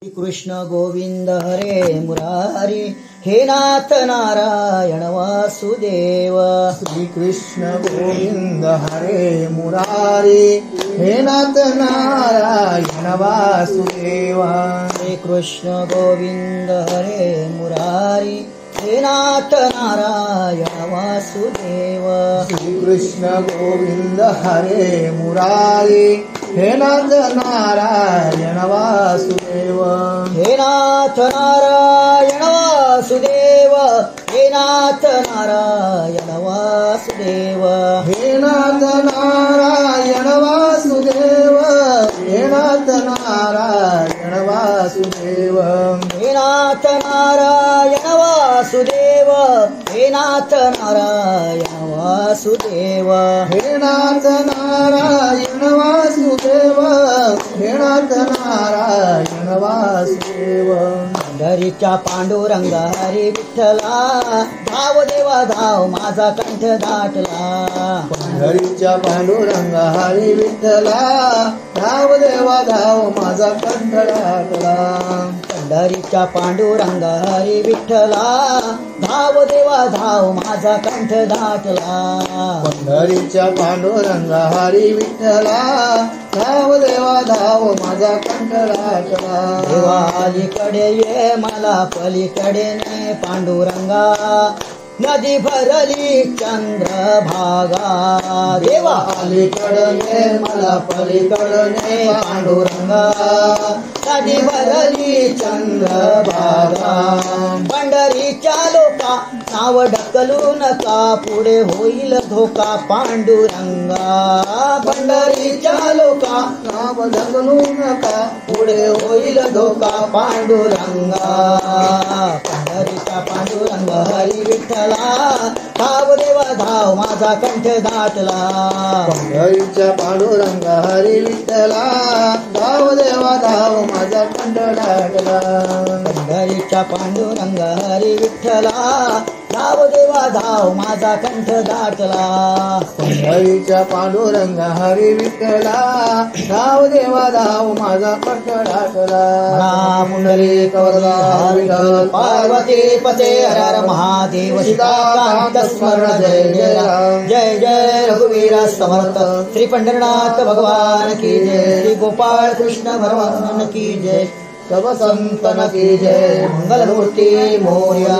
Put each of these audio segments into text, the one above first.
श्री कृष्ण गोविंद हरे मुरारी, हे नाथ नारायण वासुदेव। श्री कृष्ण गोविंद हरे मुरारी, हे नाथ नारायण वासुदेव। श्री कृष्ण गोविंद हरे मुरारी, हे नाथ नारायण वासुदेव। श्री कृष्ण गोविंद हरे मुरारी, हे नाथ नारायण वासुदेव। हे नाथ नारायण वासुदेव, हे नाथ नारायण वासुदेव। हे नाथ नारायण वासुदेव, हे नाथ नारायण वासुदेव। हे नाथ नारायण वासुदेव, हे नाथ नारायण वासुदेव। हे नाथ नारायण वासुदेव, हे नाथ नारायण वासुदेव। पंढरीच्या पांडुरंग हरी विठ्ठला, धाव देवा धाव माझा कंठ दाटला। पंढरीच्या पांडुरंग हरी विठ्ठला, धाव देवा धाव माझा कंठ दाटला। पंढरीच्या पांडुरंग हरी विठ्ठला, धाव देवा धाव माझा कंठ दाटला। पंढरीच्या पांडुरंग हरी विठ्ठला, धाव देवा धाव माझा कंठ दाटला। देवा अलीकडे ये मला पलीकडे ने पांडुरंगा, नदी भरली चंद्रभागा। देवा अलीकडे मला पलीकडे पांडुरंगा, नदी भरली चंद्रभागा। पंढरीच्या लोका नाव ढकलू नका, पुढे होईल धोका पांडुरंगा। पंढरीच्या लोका नाव ढकलू नका, पुढे होईल धोका पांडुरंगा। पंढरीच्या पांडुरंग हरी विठ्ठला, धाव देवा धाव माझा कंठ दाटला। पंढरीच्या पांडुरंग हरी विठ्ठला, धाव देवा धाव माझा कंठ दाटला। पंढरीच्या पांडुरंग हरी विठ्ठला, धाव देवा धाव माझा कंठ दाटला। पंढरीच्या पांडुरंग हरी विठ्ठला, धाव देवा धाव माझा कंठ दाटला। पुंडलिक वरदा विठ्ठल, पार्वती पते हर हर महादेव, सीताकांत स्मरण जय जय राम। जय जय रघुवीर समर्थ, श्री पंढरनाथ भगवान की जय। श्री गोपाळ कृष्ण भगवान की जय। सब संतन की जय। मंगलमूर्ती मोर्या,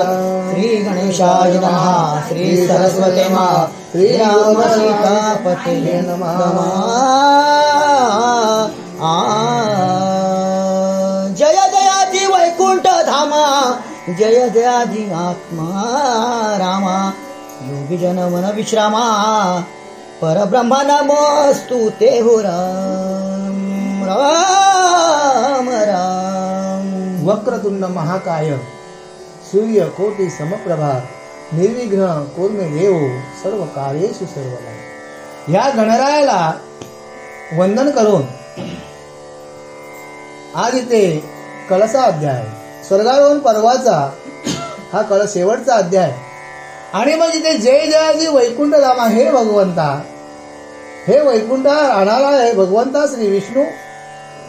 श्री गणेशाय नमः। श्री सरस्वती माँ, श्री राम सीतापते नमः। जय जयादि वैकुंठ धामा, जय जयादि आत्मा रामा। योगी जन मन विश्रामा, परब्रह्म नमोस्तु ते हो राम राम राम। वक्रतुंड महाकाय, सूर्य कोटि समप्रभा, निर्विघ्न कुर्मे देव, सर्व कार्येषु सर्वदा। या गणरायाला वंदन करून आज इथे कळसा अध्याय, स्वर्गारोहण पर्वाचा हा शेवटचा अध्याय। आणि मग इथे जय जयाजी वैकुंठ धामा, हे भगवंता, हे वैकुंठा राहणारा हे भगवंता श्री विष्णू,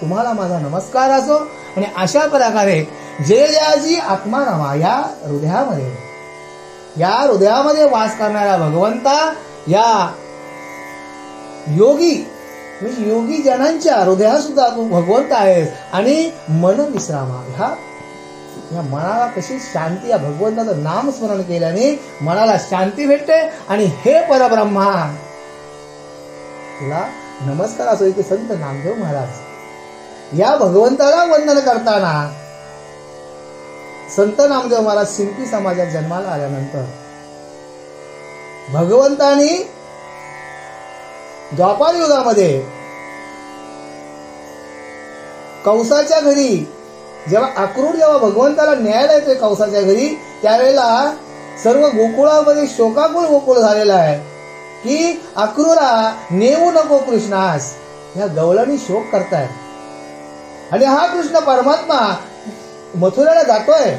तुम्हाला माझा नमस्कार असो। आणि अशा प्रकारे जय जयाजी आत्मा रामा, या हृदयामध्ये वास करणाऱ्या भगवंता, या योगी म्हणजे योगी जनांच्या हृदयात सुद्धा तू भगवंत आहेस। आणि मन विश्रामा, या मनाला कशी शांती, या भगवंताचं नाम स्मरण केल्याने मनाला शांती भेटते। आणि हे परब्रह्मा, तुला नमस्कार असो। इथे संत नामदेव महाराज या भगवंताला वंदन करताना, संत नामदेव महाराज शिंपी समाजात जन्माला आल्यानंतर भगवंतानी द्वापार युगामध्ये कंसाच्या घरी जेव्हा अक्रूर भगवंताला न्यायला येतोय कंसाच्या घरी, त्यावेळेला सर्व गोकुळामध्ये शोकाकुळ गोकुळ झालेला आहे की अक्रूरा नेऊ नको कृष्णास, या गवळणी शोक करतायत। आणि हा कृष्ण परमात्मा मथुरेला जातोय।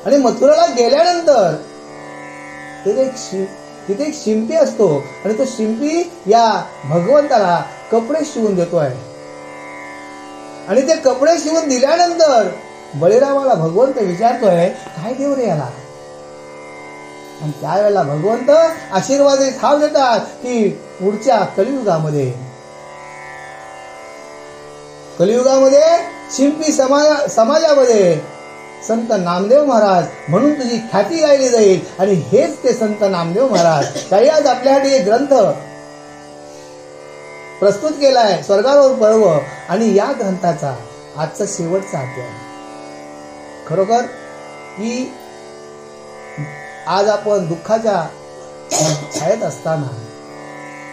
आणि मथुरेला गेल्यानंतर तिथे एक शिंपी असतो, आणि तो शिंपी या भगवंताला कपडे शिवून देतोय। आणि ते कपडे शिवून दिल्यानंतर बळीरामाला भगवंत विचारतोय काय देव रे याला. आणि त्यावेळेला भगवंत आशीर्वादी ठाव देतात की पुढच्या कलियुगामध्ये शिंपी समाजामध्ये संत नामदेव महाराज म्हणून तुझी ख्याती गायली जाईल. आणि हेच ते संत नामदेव महाराज काही आज आपल्यासाठी एक ग्रंथ प्रस्तुत केलाय, स्वर्गारोहण पर्व. आणि या ग्रंथाचा आजचा शेवटचा अध्याय. खरोखर की आज आपण दुःखाच्या छायेत असताना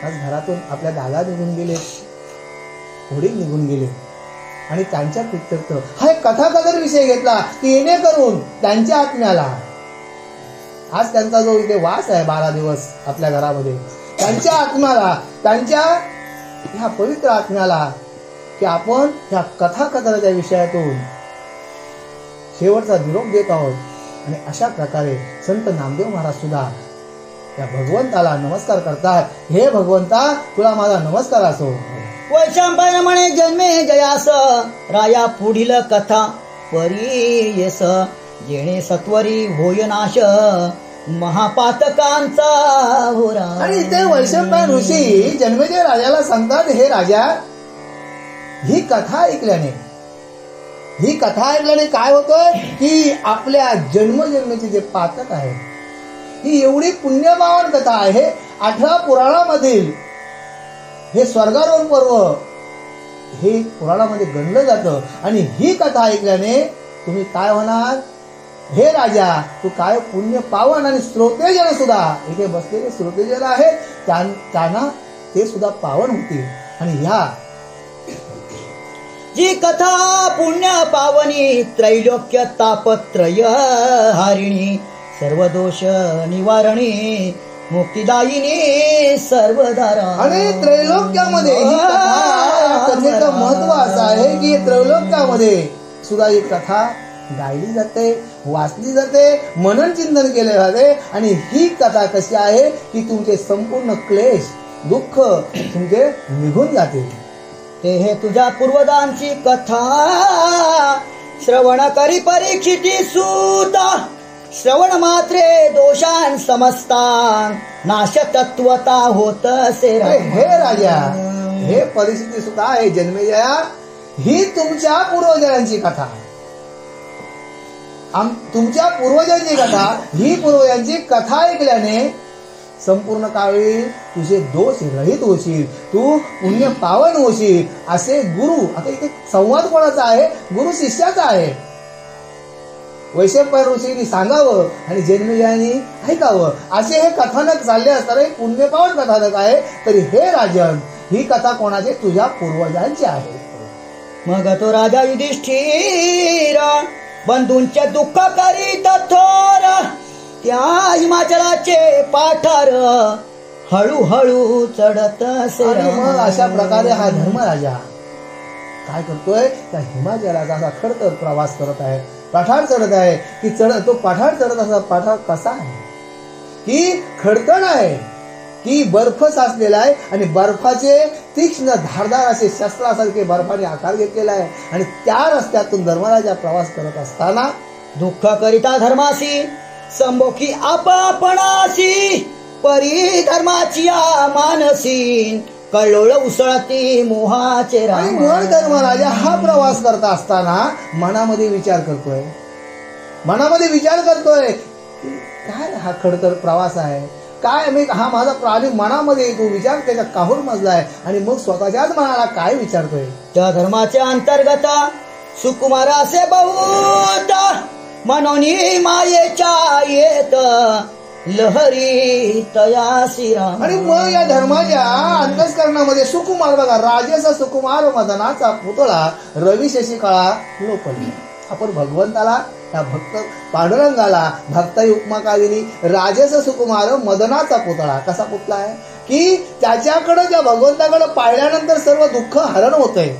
आज घरातून आपल्या दादा निघून गेले, वडील निघून गेले आणि त्यांच्या प्रित्यर्थ हा एक कथाकथन विषय घेतला की येणेकरून त्यांच्या आत्म्याला, आज त्यांचा जो इथे वास आहे 12 दिवस आपल्या घरामध्ये, त्यांच्या आत्म्याला, त्यांच्या ह्या पवित्र आत्म्याला की आपण ह्या कथाकथनाच्या विषयातून शेवटचा निरोप देत आहोत. आणि अशा प्रकारे संत नामदेव महाराज सुद्धा या भगवंताला नमस्कार करतात. हे भगवंता तुला माझा नमस्कार असो. वैशंपायन म्हणे जन्मे जयास राया पुढील कथा परीयस जेणे सत्वरी होय नाश महापातकांचा होरा. आणि इथे वैशंपायन ऋषी जन्मेजय राजाला सांगतात हे राजा, ही कथा ऐकल्याने काय होतंय की आपल्या जन्मजन्मेचे जे पातक आहे, ही एवढी पुण्यपावन कथा आहे. 18 पुराणामधील हे स्वर्गारोहण पर्व हे पुराणामध्ये गणलं जातं. आणि ही कथा ऐकल्याने तुम्ही काय होणार हे राजा, तू काय पुण्य पावन. आणि श्रोतेजन सुद्धा इथे बसलेले श्रोतेजन आहेत त्यांना ते सुद्धा पावन होतील. आणि ह्या जी कथा पुण्य पावनी त्रैलोक्य तापत्रय हारिणी सर्व दोष निवारणी मुक्तिदायिनी सर्वधारा. आणि त्रैलोक्यामध्ये ही कथेचं महत्व असं आहे की त्रैलोक्यामध्ये सुद्धा ही कथा गायली जाते, वाचली जाते, मनन चिंतन केले जाते. आणि ही कथा कशी आहे की तुमचे संपूर्ण क्लेश दुःख तुमचे निघून जातील. ते हे तुझ्या पूर्वदांची कथा श्रवण करी परीक्षिती सूता श्रवण मात्रे दोषान समस्तान नाश तत्वता होत असे. हे राजा, हे परिस्थिती सुद्धा आहे जन्मेजया, ही तुमच्या पूर्वजांची कथा, तुमच्या पूर्वजांची कथा. ही पूर्वजांची कथा ऐकल्याने संपूर्ण काळी तुझे दोष रहित होशील, तू पुण्य पावन होशील. असे गुरु, आता इथे संवाद कोणाचा आहे? गुरु शिष्याचा आहे. वैशंपायन ऋषींनी सांगावं आणि जन्मेजयाने ऐकावं असे हे कथानक चालले असताना एक पुण्यपावन कथानक आहे. तरी हे राजन, ही कथा कोणाची? तुझ्या पूर्वजांची आहे. मग तो राजा युधिष्ठिर बंधूंचे दुःख करीत थोर त्या हिमाचलाचे पाठार हळूहळू चढत असे. आणि मग अशा प्रकारे हा धर्मराजा काय करतोय? त्या हिमाचलाचा असा खडतर प्रवास करत आहे, पठार चढत आहे. की तो पठार चढत असा पठार कसा आहे की खडतर आहे, की बर्फ साचलेला आहे. आणि बर्फाचे तीक्ष्ण धारदार असे शस्त्रासारखे बर्फाने आकार घेतलेला आहे. आणि त्या रस्त्यातून धर्मराजा प्रवास करत असताना दुःख करिता धर्मासी संभोखी आपणासी परी धर्माची मानसी कळोळ उसळती मोहाचे. आणि मग धर्मराजा हा प्रवास करत असताना मनामध्ये विचार करतोय काय हा खडतर प्रवास आहे, काय मी हा माझा प्राणी मनामध्ये तो विचार त्याच्या काहूर मजलाय. आणि मग स्वतःच्याच मनाला काय विचारतोय? त्या धर्माच्या अंतर्गत सुकुमार असे बहुत मनोनी मायेच्या येत लहरी तयासी. आणि मग या धर्माच्या अंतस्करणामध्ये सुकुमार बघा, राजस सुकुमार मदनाचा पुतळा रवी शशिकाळा लोपली. आपण भगवंताला, त्या भक्त पांडुरंगाला भक्ताई उपमा का दिली? राजस सुकुमार मदनाचा पुतळा. कसा पुतळा आहे की त्याच्याकडे, त्या भगवंताकडे पाहिल्यानंतर सर्व दुःख हरण होतंय.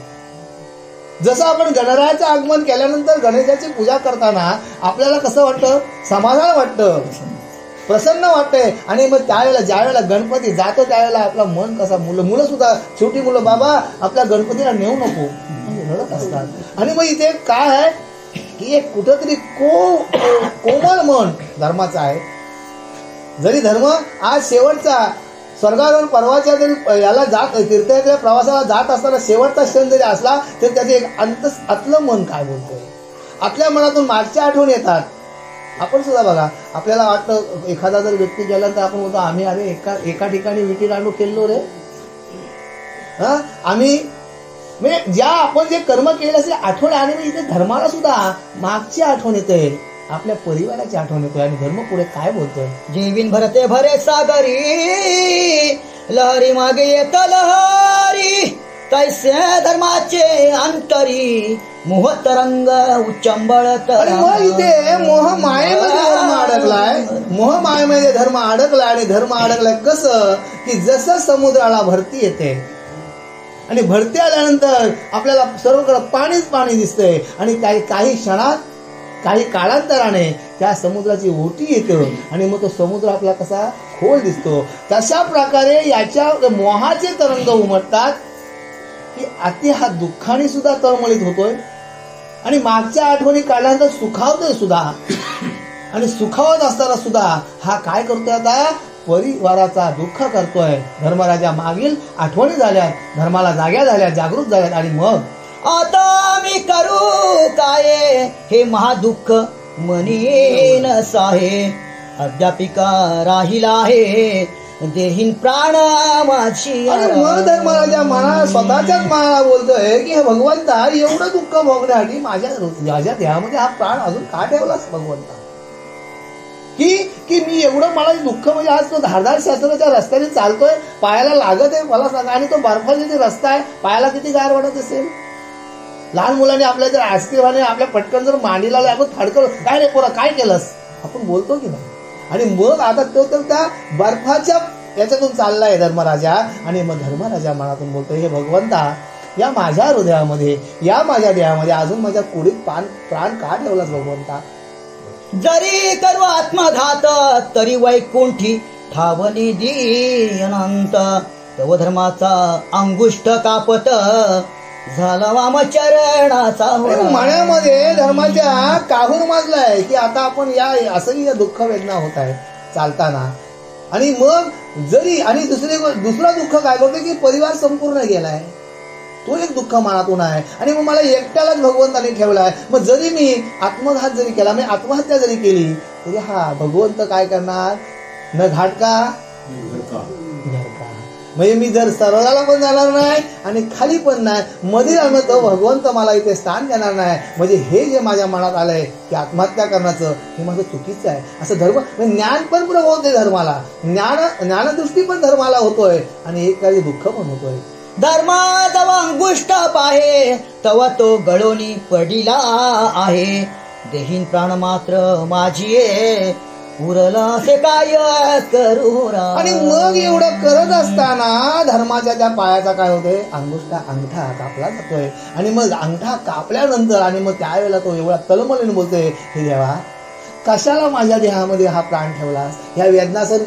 जसं आपण गणरायाचं आगमन केल्यानंतर गणेशाची पूजा करताना आपल्याला कसं वाटतं? समाधान वाटतं, प्रसन्न वाटतंय. आणि मग त्यावेळेला ज्यावेळेला गणपती जातो त्यावेळेला आपलं मन कसं, मुलं सुद्धा, छोटी मुलं, बाबा आपल्या गणपतीला नेऊ नको, रडत असतात. आणि मग इथे काय आहे की एक कुठंतरी कोमल मन धर्माचं आहे. जरी धर्म आज शेवटचा स्वर्गावर परवाच्या जरी याला जात तीर्थयात्रेच्या प्रवासाला जात असताना शेवटचा क्षण जरी असला तरी त्याचे एक आतलं मन काय बोलतोय. आपल्या मनातून मागच्या आठवणी येतात. आपण सुद्धा बघा, आपल्याला वाटतं एखादा जर व्यक्ती गेल्यानंतर आपण बोलतो आम्ही अरे एका ठिकाणी विटी लांडू खेळलो रे. आम्ही म्हणजे ज्या आपण जे कर्म केले असे आठवण. आणि मग इथे धर्माला सुद्धा मागची आठवण येते, आपल्या परिवाराची आठवण येते. आणि धर्म पुढे काय बोलतोय, जीविन भरते भरे सागरी लहरी मागे येत लहरी तैसे धर्माचे अंतरी मोह तरंग उच्चंबळत. आणि मग इथे मोह मायेमध्ये धर्म अडकलाय. मोह मायेमध्ये धर्म अडकलाय. आणि धर्म अडकलाय कसं की जसं समुद्राला भरती येते आणि भरती आल्यानंतर आपल्याला सर्वकडे पाणीच पाणी दिसतंय. आणि काही क्षणात काही काळांतराने त्या समुद्राची ओटी येते आणि मग तो समुद्र आपला कसा खोल दिसतो. तशा प्रकारे याच्या मोहाचे तरंग उमटतात की अति हा दुःखाने सुद्धा तळमळीत होतोय. आणि मागच्या आठवणी काढल्यानंतर सुखावतोय सुद्धा. आणि सुखावत असताना सुद्धा हा काय करतोय, आता परिवाराचा दुःख करतोय. धर्मराजा मागील आठवणी झाल्या, धर्माला जाग्या झाल्या, जागृत झाल्यात. आणि मग आता मी करू काय हे महादुःख मनी नसाहे अद्यापिका राहिला आहे देहीन प्राण माझी. आणि मग धर्मराजा मना स्वतःच्याच मनाला बोलतोय की हे भगवंता एवढं दुःख भोगण्यासाठी माझ्या देहामध्ये हा प्राण अजून का ठेवलास भगवंता. की मी एवढं मला दुःख म्हणजे आज तो धारदार शास्त्राच्या रस्त्याने चालतोय, पायाला लागत आहे मला सांगा. आणि तो बर्फाचा जे रस्ता आहे पायाला किती गार वाटत असेल. लहान मुलांनी आपल्या जर आईस्क्रीमाने आपल्या पटकन जर मांडीला आपण फडकलं काय रे पोरा काय केलंस आपण बोलतो की नाही. आणि मग आता तो तर त्या बर्फाच्या याच्यातून चाललाय धर्मराजा. आणि मग धर्मराजा मनातून बोलतोय हे भगवंता या माझ्या हृदयामध्ये या माझ्या देहामध्ये अजून माझ्या कुडीत प्राण का ठेवलास भगवंता. जरी करू आत्मघात तरी वैकुंठी ठावणी दी अनंत तव धर्माचा अंगुष्ठ कापत झाला वामचरणाचा. मनामध्ये धर्माच्या काहूर माजलाय की आता आपण या असंही या दुःख वेदना होत आहे चालताना. आणि मग जरी आणि दुसरा दुःख काय करतो की परिवार संपूर्ण गेलाय, तो एक दुःख मनातून आहे. आणि मग मला एकट्यालाच भगवंताने ठेवलाय. मग जरी मी आत्मघात जरी केला, मी आत्महत्या जरी केली तरी हा भगवंत काय करणार, न घाटका घरका. म्हणजे मी जर सरळाला पण जाणार नाही आणि खाली पण नाही, मध्ये राहणं तर भगवंत मला इथे स्थान देणार नाही. म्हणजे हे जे माझ्या मनात आलंय की आत्महत्या करण्याचं हे माझं चुकीचं आहे असं धर्म ज्ञान पण पुढे होतोय. धर्माला ज्ञानदृष्टी पण धर्माला होतोय आणि एक काही दुःख पण होतोय. धर्मा जव अंगुष्ठ पाहे तव तो गळोनी पडिला आहे देहीन प्राण मात्र माझी उरला असे काय करू. आणि मग एवढं करत असताना धर्माच्या त्या पायाचा काय होतोय, अंगठा कापला जातोय. आणि मग अंगठा कापल्यानंतर आणि मग त्यावेळेला तो एवढा तळमळीने बोलतोय हे देवा कशाला माझ्या देहामध्ये हा प्राण ठेवलास, ह्या वेदनासन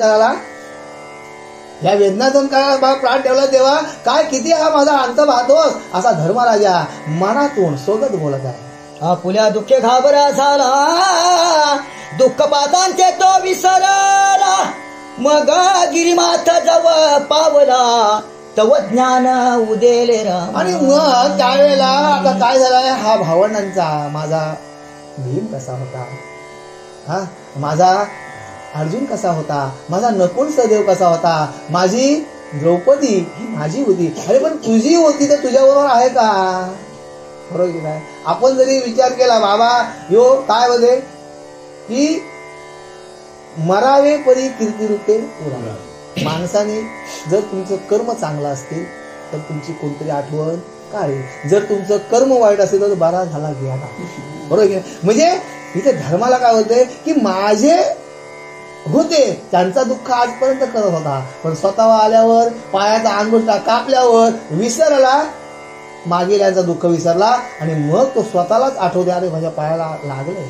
करायला प्राण ठेवला देवा, काय किती हा माझा अंत पाहतोस असा धर्मराजा मनातून सोबत बोलत आहे. आपुल्या दुःखे घाबरा झाला दुःख पातांचे तो विसरला मग गिरिमाथ जव पावला तव ज्ञान उदेले राम. आणि मग त्यावेळेला आता काय झालाय, हा भावंडांचा माझा भीम कसा होता, हा माझा अर्जुन कसा होता, माझा नकुल सहदेव कसा होता, माझी द्रौपदी ही माझी होती. अरे पण तुझी होती तर तुझ्याबरोबर आहे का, बरोबर नाही. आपण जरी विचार केला बाबा यो काय बोलते की मरावे परी कीर्ती रूपे उरावे. माणसाने जर तुमचं कर्म चांगलं असतील तर तुमची कोणतरी आठवण काढेल, जर तुमचं कर्म वाईट असेल तर बरा झाला घ्या, बरोबर की. म्हणजे इथे धर्माला काय होतंय की माझे होते त्यांचा दुःख आजपर्यंत करत होता, पण स्वतः आल्यावर पायाचा अंगुष्ठा कापल्यावर विसरला, मागील यांचा दुःख विसरला. आणि मग तो स्वतःलाच आठवते अरे माझ्या पायाला लागले,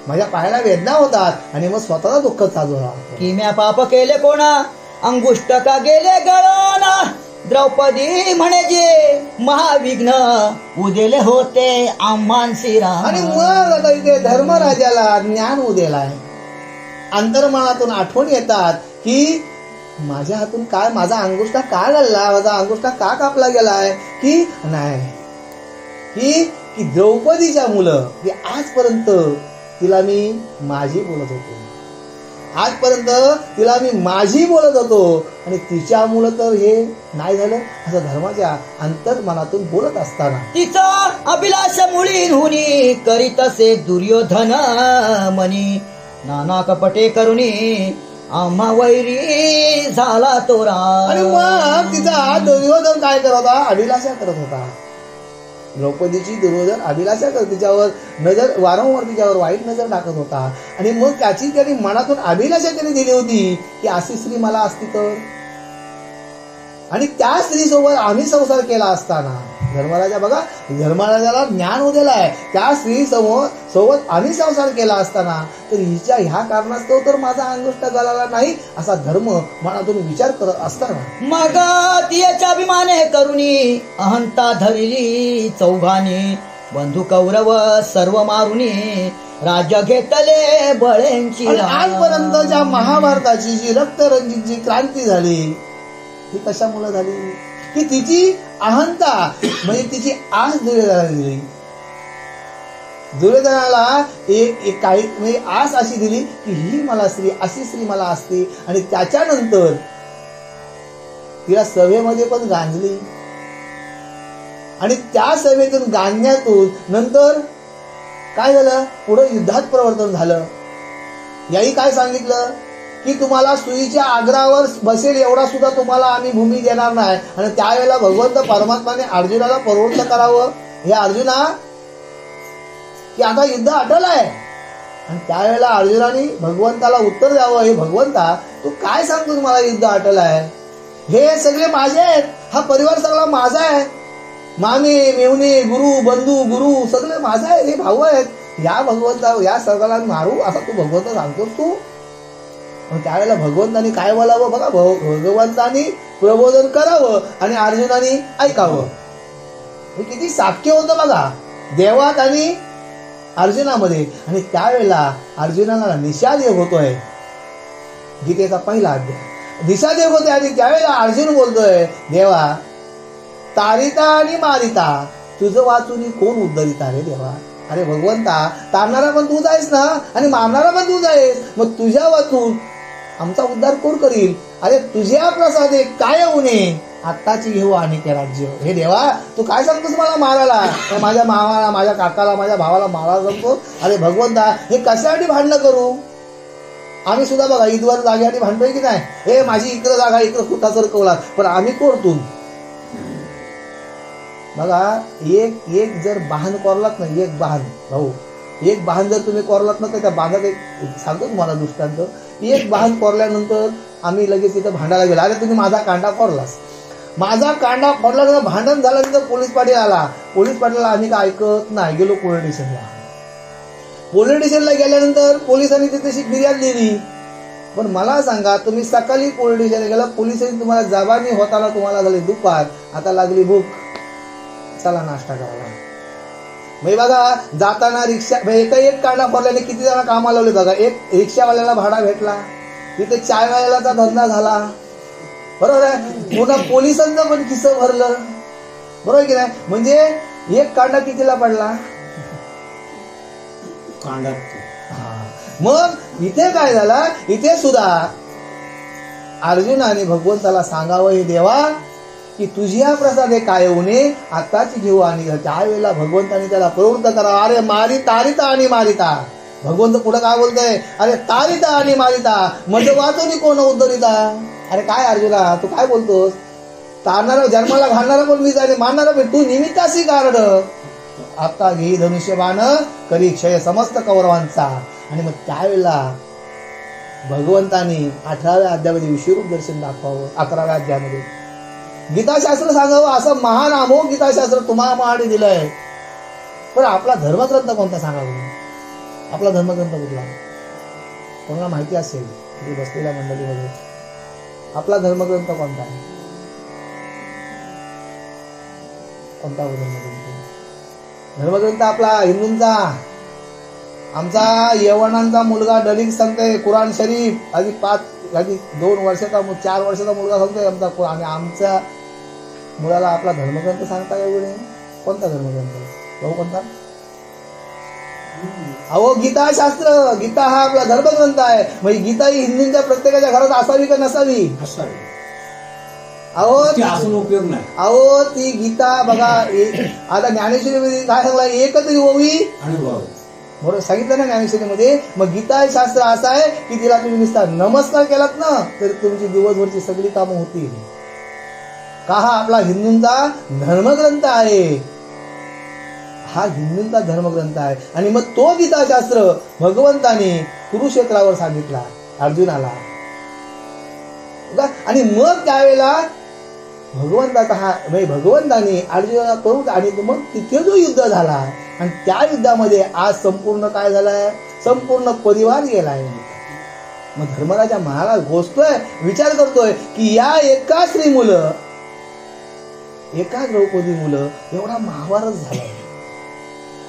माझ्या पायाला वेदना होतात. आणि मग स्वतःला दुःख साजू की म्या पाप केले कोणा अंगुष्ट का गेले गळोना द्रौपदी म्हणजे महाविघ्न उदेले होते आम्हान श्रीराम. आणि मग आता इथे धर्मराजाला ज्ञान उदेलाय. अंतर्मनातून आठवण येतात की माझ्या हातून काय, माझा अंगुष्ठा का घालला, माझा अंगुष्ठा का कापला गेलाय, की नाही की द्रौपदीच्या मुलं की आजपर्यंत तिला मी माझी बोलत होतो, आजपर्यंत तिला मी माझी बोलत होतो आणि तिच्या मुलं तर हे नाही झालं, असं धर्माच्या अंतर्मनातून बोलत असताना तिचा अभिलाष मुळी हुनी करीत असे दुर्योधन मनी नाना कपटे करुणी आम्हा वैरी झाला तोरा. आणि मग तिचा दुर्योधन काय करत होता, अभिलाषा करत होता. द्रौपदीची दुर्योधन अभिलाषा करत, तिच्यावर नजर वारंवार तिच्यावर वाईट नजर टाकत होता. आणि मग त्याने मनातून अभिलाषा त्याने दिली होती की अशी स्त्री मला असती तर, आणि त्या स्त्री सोबत आम्ही संसार केला असताना धर्मराजा बघा, धर्मराजाला ज्ञान उदेला आहे, त्या स्त्री सोबत आम्ही संसार केला असताना तर हिच्या ह्या कारणास्तव तर माझा अंगुष्ठ घालायला नाही असा धर्म मनातून विचार करत असताना मग तिच्या अभिमाने करुणी अहंता धरली चौघानी बंधू कौरव सर्व मारुनी राज्य घेतले बळेंची. आजपर्यंत ज्या महाभारताची जी रक्तरंजित जी क्रांती झाली ती कशामुळे झाली, की तिची अहंता म्हणजे तिची आस दुर्योधनाला दिली. दुर्योधनाला एक काही म्हणजे आस अशी दिली की ही मला स्त्री, अशी स्त्री मला असते. आणि त्याच्यानंतर तिला सभेमध्ये पण गांजली आणि त्या सभेतून गांजण्यातून नंतर काय झालं, पुढे युद्धात प्रवर्तन झालं. याही काय सांगितलं की तुम्हाला सुईच्या आग्रावर बसेल एवढा सुद्धा तुम्हाला आम्ही भूमी देणार नाही. आणि त्यावेळेला भगवंत परमात्माने अर्जुनाला प्रवृत्त करावं, हे अर्जुना की आता युद्ध अटल आहे. आणि त्यावेळेला अर्जुनाने भगवंताला उत्तर द्यावं, हे भगवंता तू काय सांगतो, तुम्हाला युद्ध अटल आहे, हे सगळे माझे आहेत, हा परिवार सगळा माझा आहे, मामे मेवणे गुरु बंधू गुरु सगळे माझा आहे, हे भाऊ आहेत, या भगवंता या सगळ्याला मारू असा तू भगवंत सांगतोस तू. त्यावेळेला भगवंतानी काय बोलावं बघा, भगवंतानी प्रबोधन करावं आणि अर्जुनाने ऐकावं. हे किती साख्य होतं बघा देवात आणि अर्जुनामध्ये. आणि त्यावेळेला अर्जुनाला निशादेव होतोय, गीतेचा पहिला अध्याय दिशादेव होते. आणि त्यावेळेला अर्जुन बोलतोय, देवा तारिता आणि मारिता तुझं वाचून कोण उद्धरिता रे देवा. अरे भगवंता तारणारा पण तूच आहेस ना आणि मारणारा पण तूच आहेस, मग तुझ्या वाचून आमचा उद्धार कोण करील. अरे तुझ्या प्रसादे काय उणे आत्ताची घेऊ आणि ते राज्य. हे देवा तू काय सांगतोस मला मारायला, माझ्या मामाला माझ्या काकाला माझ्या भावाला मारायला सांगतो. अरे भगवंता हे कशासाठी भांडणं करू, आम्ही सुद्धा बघा ईदवर जागेसाठी भांडतोय की नाही, हे माझी इकडं जागा इकडं खुटा सरकवला पण आम्ही कोरतून बघा. एक जर बाहन कोरलात ना, एक बाहन भाऊ एक बाहन जर तुम्ही कोरलात ना तर त्या बांधात एक सांगतो तुम्हाला दृष्टांत, एक बाहन कोरल्यानंतर आम्ही लगेच तिथं भांडायला गेलो. अरे तुम्ही माझा कांडा कोरलास, माझा कांडा फोडल्यानंतर भांडण झाल्यानंतर पोलीस पाटील आला, पोलीस पाटलाला आम्ही काय ऐकत नाही, गेलो पोलीस स्टेशनला. पोलीस स्टेशनला गेल्यानंतर पोलिसांनी तिथे फिर्याद दिली. पण मला सांगा तुम्ही सकाळी पोलीस स्टेशनला गेला, पोलिसांनी तुम्हाला जबानी होताना तुम्हाला झाली दुपार, आता लागली भूक, चला नाश्ता करायला. म्हणजे बघा जाताना रिक्षा एक कांडा फोडल्याने किती जण कामाला लावले बघा. एक रिक्षावाल्याला भाडा भेटला, तिथे चायवाल्याचा धंदा झाला, बरोबर आहे. पुन्हा पोलिसांचं पण किस्सं भरलं, बरोबर की नाही. म्हणजे एक कांडा कितीला पडला, मग इथे काय झालं, इथे सुद्धा अर्जुनाने भगवंताला सांगावं, हे देवा की तुझ्या प्रसादे काय उणे आताची घेऊ आणि त्यावेळेला भगवंताने त्याला प्रवृत्त करा. अरे मारी तारिता आणि मारिता, भगवंत पुढे काय बोलतोय, अरे तारिता आणि मारिता म्हणजे वाचून कोण उद्धरिता. अरे काय अर्जुना तू काय बोलतोस, तारणारा जन्माला घालणारा पण मीच आणि मारणारा पण तू निमित्ताशी कारण. आता घे धनुष्यबाण करी क्षय समस्त कौरवांचा. आणि मग त्यावेळेला भगवंतानी 18व्या अध्यायामध्ये विश्वरूप दर्शन दाखवावं, 11व्या अध्यायामध्ये गीताशास्त्र सांगावं, असं महान अमोघ गीताशास्त्र तुम्हाला माडी दिलंय. पण आपला धर्मग्रंथ कोणता सांगावं, आपला धर्मग्रंथ कुठला, कोणाला माहिती असेल बसलेल्या मंडळीमध्ये आपला धर्मग्रंथ कोणता आहे. कोणता धर्मग्रंथ आपला हिंदूंचा. आमचा यवनांचा मुलगा डलिक सांगतोय कुराण शरीफ, आधी 2 वर्षाचा 4 वर्षाचा मुलगा सांगतोय आमचा. आणि आमच्या मुलाला आपला धर्मग्रंथ सांगता एवढे. कोणता धर्मग्रंथ भाऊ, कोणता? अहो गीता शास्त्र. गीता हा आपला धर्मग्रंथ आहे. म्हणजे गीता ही हिंदूंच्या प्रत्येकाच्या घरात असावी का नसावी? अहो असून उपयोग नाही. अहो ती गीता बघा, आता ज्ञानेश्वरीमध्ये काय सांगला, एकच ओवी बरोबर सांगितलं ना ज्ञानेश्वरीमध्ये. मग गीता हे शास्त्र असं आहे की तिला तुम्ही नुसता नमस्कार केलात ना तर तुमची दिवसभरची सगळी कामं होतील. का हा आपला हिंदूंचा धर्मग्रंथ आहे. हा हिंदूंचा धर्मग्रंथ आहे. आणि मग तो गीताशास्त्र भगवंताने कुरुक्षेत्रावर सांगितला अर्जुनाला. आणि मग त्यावेळेला भगवंताचा हा म्हणजे भगवंताने अर्जुनाला करून, आणि मग तिथे जो युद्ध झाला आणि त्या युद्धामध्ये आज संपूर्ण काय झालाय, संपूर्ण परिवार गेलाय. मग धर्मराजा महाराज घोषतोय, विचार करतोय की या एका स्त्री मुलं, एका द्रौपदी मुलं एवढा महाभारत झाला.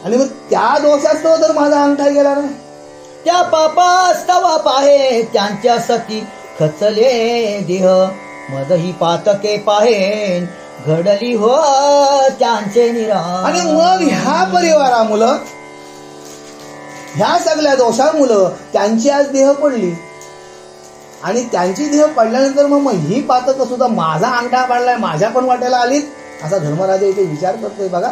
आणि मग त्या दोषास्तव तर माझा अंगठा गेला ना. त्या पापास्तव पाहे त्यांच्या सती खचले देह, मदही पातके पाहेन घडली हो त्यांचे निराश. आणि मग ह्या परिवारामुळं, ह्या सगळ्या दोषामुळं त्यांची आज देह पडली. आणि त्यांची देह पडल्यानंतर मग ही पातक सुद्धा माझा अंगठा पाडलाय, माझ्या पण वाट्याला आलीत, असा धर्मराजा इथे विचार करतोय. बघा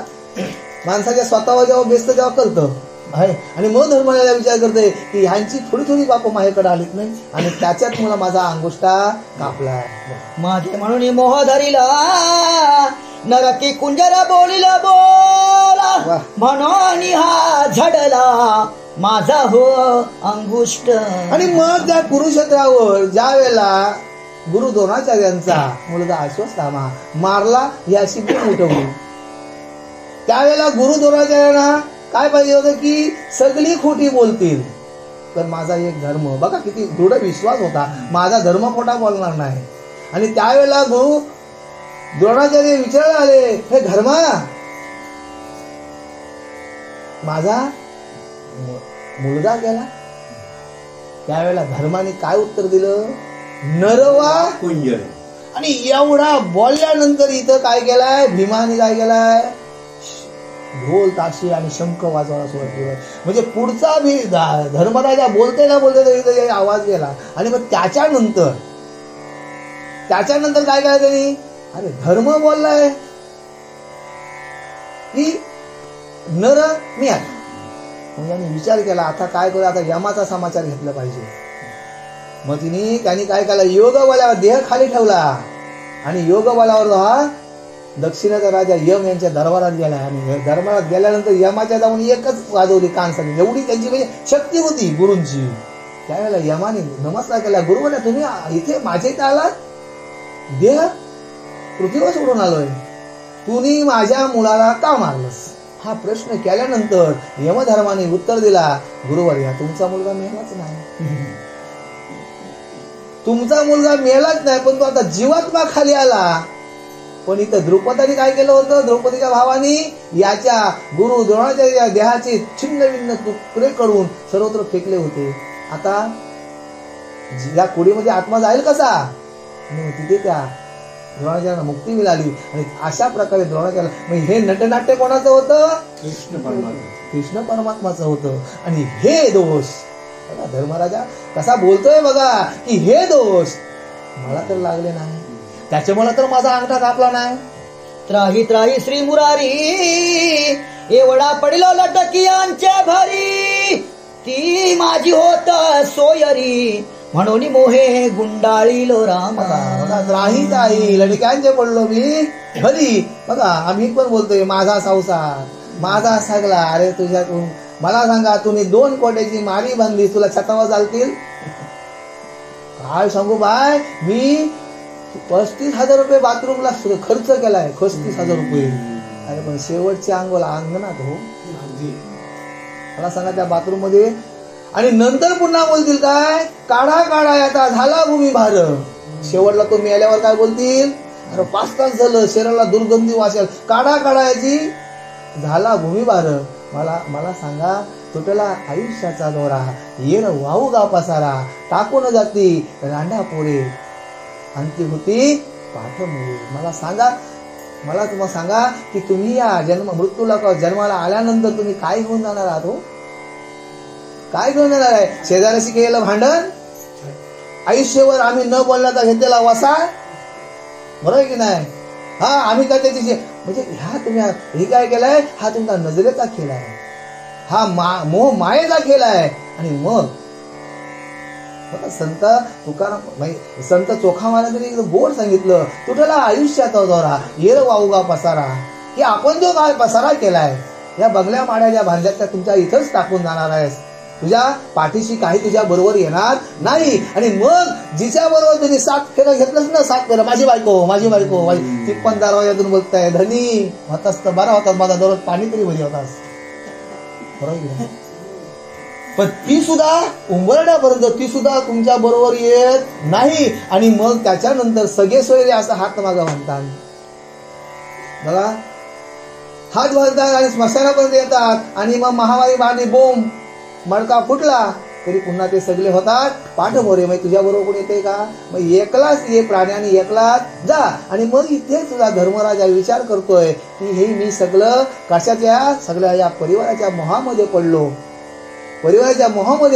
माणसाच्या स्वतःवर जेव्हा बेस्त जेव्हा करतं आहे. आणि मग धर्मराजा विचार करतोय की ह्यांची थोडी थोडी पाप माझ्याकडे आलीत नाही, आणि त्याच्यात मला माझा अंगुष्ठा कापला. माझे म्हणून मोह धरिला नरकी कुंजर बोलिला बोला, म्हणून हा झडला माझा हो अंगुष्ठ. आणि मग त्या कुरुक्षेत्रावर ज्या वेळेला गुरु द्रोणाचार्यांचा मुलगा अश्वत्थामा मारला, ही अशी गुण उठवली. त्यावेळेला गुरु द्रोणाचार्यांना काय पाहिजे होतं की सगळी खोटी बोलतील, तर माझा एक धर्म, बघा किती दृढ विश्वास होता, माझा धर्म खोटा बोलणार नाही. आणि त्यावेळेला गुरु द्रोणाचार्य विचारायला आले, हे धर्मा, माझा मुलगा गेला. त्यावेळेला धर्माने काय उत्तर दिलं, नरवा कुंजर. आणि एवढा बोलल्यानंतर इथं काय केलाय, भीमाने काय केलाय, ढोल ताशी आणि शंख वाजवायला सुरुवात केली. म्हणजे पुढचा भी धर्मराजा बोलते ना बोलते इथं आवाज गेला. आणि मग त्याच्यानंतर काय केलं त्यांनी, अरे धर्म बोललाय की नर मी आहे. मग त्यांनी विचार केला, आता काय करू, आता यमाचा समाचार घेतला पाहिजे. मग त्यांनी काय केलं, योग बलावर देह खाली ठेवला आणि योग बलावर हा दक्षिणेचा राजा यम यांच्या दरबारात गेला. आणि दरबारात गेल्यानंतर यमाच्या जाऊन एकच वाजवली कानसाने, एवढी त्यांची म्हणजे शक्ती होती गुरूंची. त्यावेळेला यमाने नमस्कार केला, गुरु म्हणा तुम्ही इथे माझ्या इथे आलात, देह पृथ्वीवर सोडून आलोय, तुम्ही माझ्या मुलाला का मारलंस, हा प्रश्न केल्यानंतर यमधर्माने उत्तर दिला, गुरुवर्या तुमचा मुलगा मेलाच नाही, तुमचा मुलगा मेलाच नाही, पण तो आता जीवात्मा खाली आला. पण इथं द्रौपदीने काय केलं होतं, द्रौपदीच्या भावानी याच्या गुरु द्रोणाचार्य देहाचे छिन्न भिन्न तुकडे करून सर्वत्र फेकले होते. आता या कुडीमध्ये आत्मा जाईल कसा, आणि तिथे त्या द्रोणाचार्यांना मुक्ती मिळाली. आणि अशा प्रकारे द्रोणाचार्य, हे नटनाट्य कोणाचं होतं, कृष्ण परमात्माचं होतं. आणि हे दोष बघा धर्मराजा कसा बोलतोय बघा, की हे दोष मला तर लागले नाही, त्याच्यामुळे तर माझा अंगठा कापला नाही. त्राही त्राही श्री मुरारी एवढा पडिलो लटकियांच्या भरी, ती माझी होत सोयरी म्हणून मोहे गुंडाळीलो राम. त्राही त्राही लटक्यांचे पडलो मी भरी. बघा आम्ही पण बोलतोय माझा संसार, माझा सगळा. अरे तुझ्यातून मला सांगा, तुम्ही 2 कोट्याची मारी बांधली, तुला छतावर चालतील काय सांगू बाय, मी 35,000 रुपये बाथरूमला खर्च केलाय, 35,000 रुपये. अरे पण शेवटच्या अंगोला अंगणात हो, मला सांगा त्या बाथरूम मध्ये. आणि नंतर पुन्हा बोलतील काय, काढा काढा आता झाला भूमी भार. शेवटला तो मेल्यावर काय बोलतील, अरे 5 तास झालं, शरीराला दुर्गंधी वासेल, काढा काढायची, झाला भूमिभार. मला सांगा, तुटला आयुष्याचा दोरा, येण वाहू गा पसारा, टाकून जाती रांडा पोरे, अंती होती पाठमुळे. मला तुम्हाला सांगा की तुम्ही या जन्माला आल्यानंतर तुम्ही काय घेऊन जाणार आहात? हो, काय घेऊन जाणार आहे? शेजाऱ्याशी केलेलं भांडण, आयुष्यभर आम्ही न बोलण्याचा घेतलेला वसा, बरोबर आहे की नाही? हा, आम्ही काय त्याची म्हणजे ह्या तुम्ही हे काय केलाय? हा तुमचा नजरेचा खेळ आहे, हा मोह मायेचा खेळ आहे. आणि मग संत तुकाराम, संत चोखा महाराजांनी एकदम गोड सांगितलं, तुटला आयुष्याचा दोरा, येर वाऊगा पसारा, की आपण जो काय पसारा केलाय, या बंगल्या माड्याच्या बांधल्याच्या तुमच्या इथंच टाकून जाणार आहेस. तुझ्या पाठीशी काही तुझ्या बरोबर येणार नाही. आणि मग जिच्या बरोबर तुम्ही 7 फेरं घेतलंच ना, 7 फेरं, माझी बायको, ती पण दरवाजातून बोलताय, धनी होतास तर बरा होतास, माझा दररोज पाणी तरी बरी होतास, बरोबर. पण ती सुद्धा उंबरड्यापर्यंत ती सुद्धा तुमच्या बरोबर येत नाही. आणि मग त्याच्यानंतर सगळे सोयरे असं हात मागा म्हणतात, बघा, हात घालतात आणि स्मशानापर्यंत येतात. आणि मग महामारी बांधली, बोंब मडका फुटला तरी पुन्हा ते सगळे होतात पाठमोरे. मग तुझ्या बरोबर कोण येते का? मग एकलाच ये प्राण्याने, एकलाच जा. आणि मग इथे तुझा धर्मराजा विचार करतोय की हे मी सगळं कशाच्या, सगळ्या या परिवाराच्या मोहामध्ये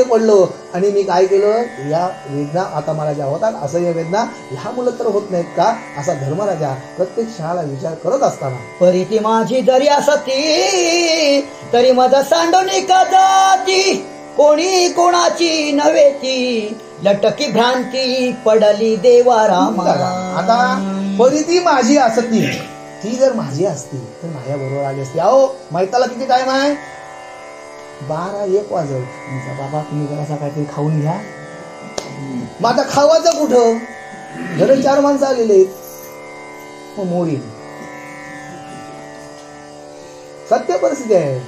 पडलो, आणि मी काय केलं, या वेदना आता मला ज्या होतात, असं या वेदना ह्या मुलं तर होत नाहीत का? असा धर्मराजा प्रत्येक क्षणाला विचार करत असताना, परी माझी जरी असती तरी माझा सांडोनी का जाती, कोणी कोणाची नव्हे ती, लटकी भ्रांती पडली देवा रामा. आता परी ती माझी असती, ती जर माझी असती तर माझ्या बरोबर आली असती. अहो, मैताला किती टाइम आहे? 12-1 वाजल. बाबा तुम्ही जरासा काहीतरी खाऊन घ्या. मग आता खावायचं कुठं? घरी 4 माणसं आलेले आहेत. मग मोडी सत्य परिस्थिती आहे.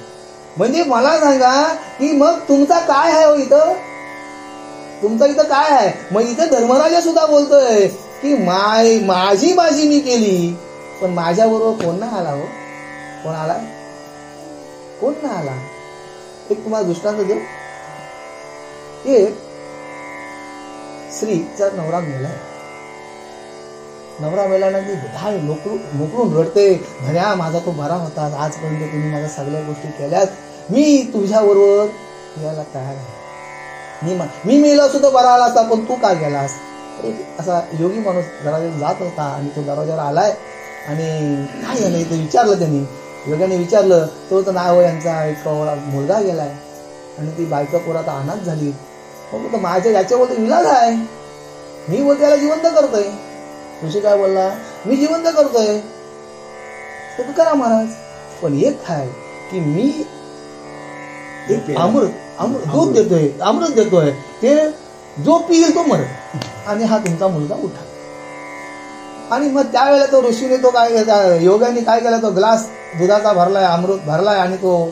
म्हणजे मला सांगा की मग तुमचा काय आहे हो इथं? तुमचं इथं काय आहे? मग इथं धर्मराजा सुद्धा बोलतोय की माझी मी केली, पण माझ्या बरोबर कोण नाही आला हो? कोण आला? कोण नाही आला? एक तुम्हाला दृष्टांत देऊ. एक स्त्रीचा नवरा मेलाय. नवरा मेल्यानंतर धाय मोकळून रडते, धन्या माझा तो बरा होता, आजपर्यंत तुम्ही माझ्या सगळ्या गोष्टी केल्यात, मी तुझ्या बरोबर यायला तयार आहे. मी मेलो सुद्धा बरा आला असता, पण तू का गेलास? असा योगी माणूस दरवाजावर जात होता आणि तो दरवाजावर आलाय आणि काय झालं इथे विचारलं त्यांनी. योगाने विचारलं, तो तर नाव यांचा एक मुलगा गेलाय आणि ती बायका पोरात अनाथ झाली. मग माझ्या याच्या बोलतो इलाज आहे, मी बोलतो याला जिवंत करतोय. ऋषी काय बोलला? मी जिवंत करतोय. तर करा महाराज, पण एक आहे की मी एक अमृत दूध देतोय, अमृत देतोय, ते जो पिईल तो मरत, आणि हा तुमचा मुलगा उठा. आणि मग त्यावेळेला तो ऋषीने तो काय, योगाने काय केला, तो ग्लास दुधाचा भरलाय, अमृत भरलाय, आणि तो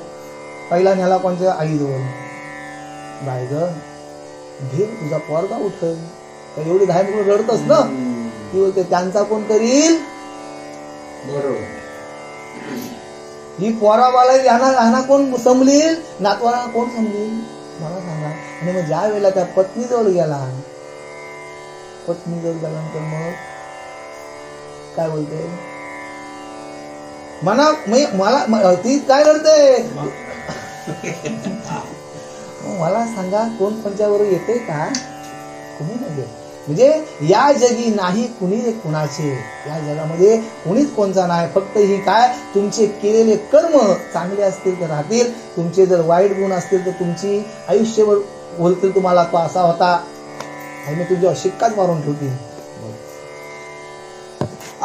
पहिला न्याला कोणत्या आईजवळ, बाय ग घे तुझा पोरगा उठल. तर एवढी धाय म्हणून रडतस ना, ती बोलते त्यांचा कोण करील? बरोबर, ही पोराबाला ह्याना कोण संभलील? नातवाला कोण संभलील? मला सांगा. आणि मग ज्या वेळेला त्या पत्नीजवळ गेल्यानंतर मग काय बोलते, मला ती काय रडते? मला सांगा, कोण पंचाबरोबर येते का? कोणी नाही. म्हणजे या जगी नाही कुणी कुणाचे, या जगामध्ये कुणीच कोणचा नाही. फक्त ही काय, तुमचे केलेले कर्म चांगले असतील तर राहतील, तुमचे जर वाईट गुण असतील तर तुमची आयुष्यभर बोलतील तुम्हाला तो असा होता, आणि मी तुझ्या शिक्काच मारून ठेवतील.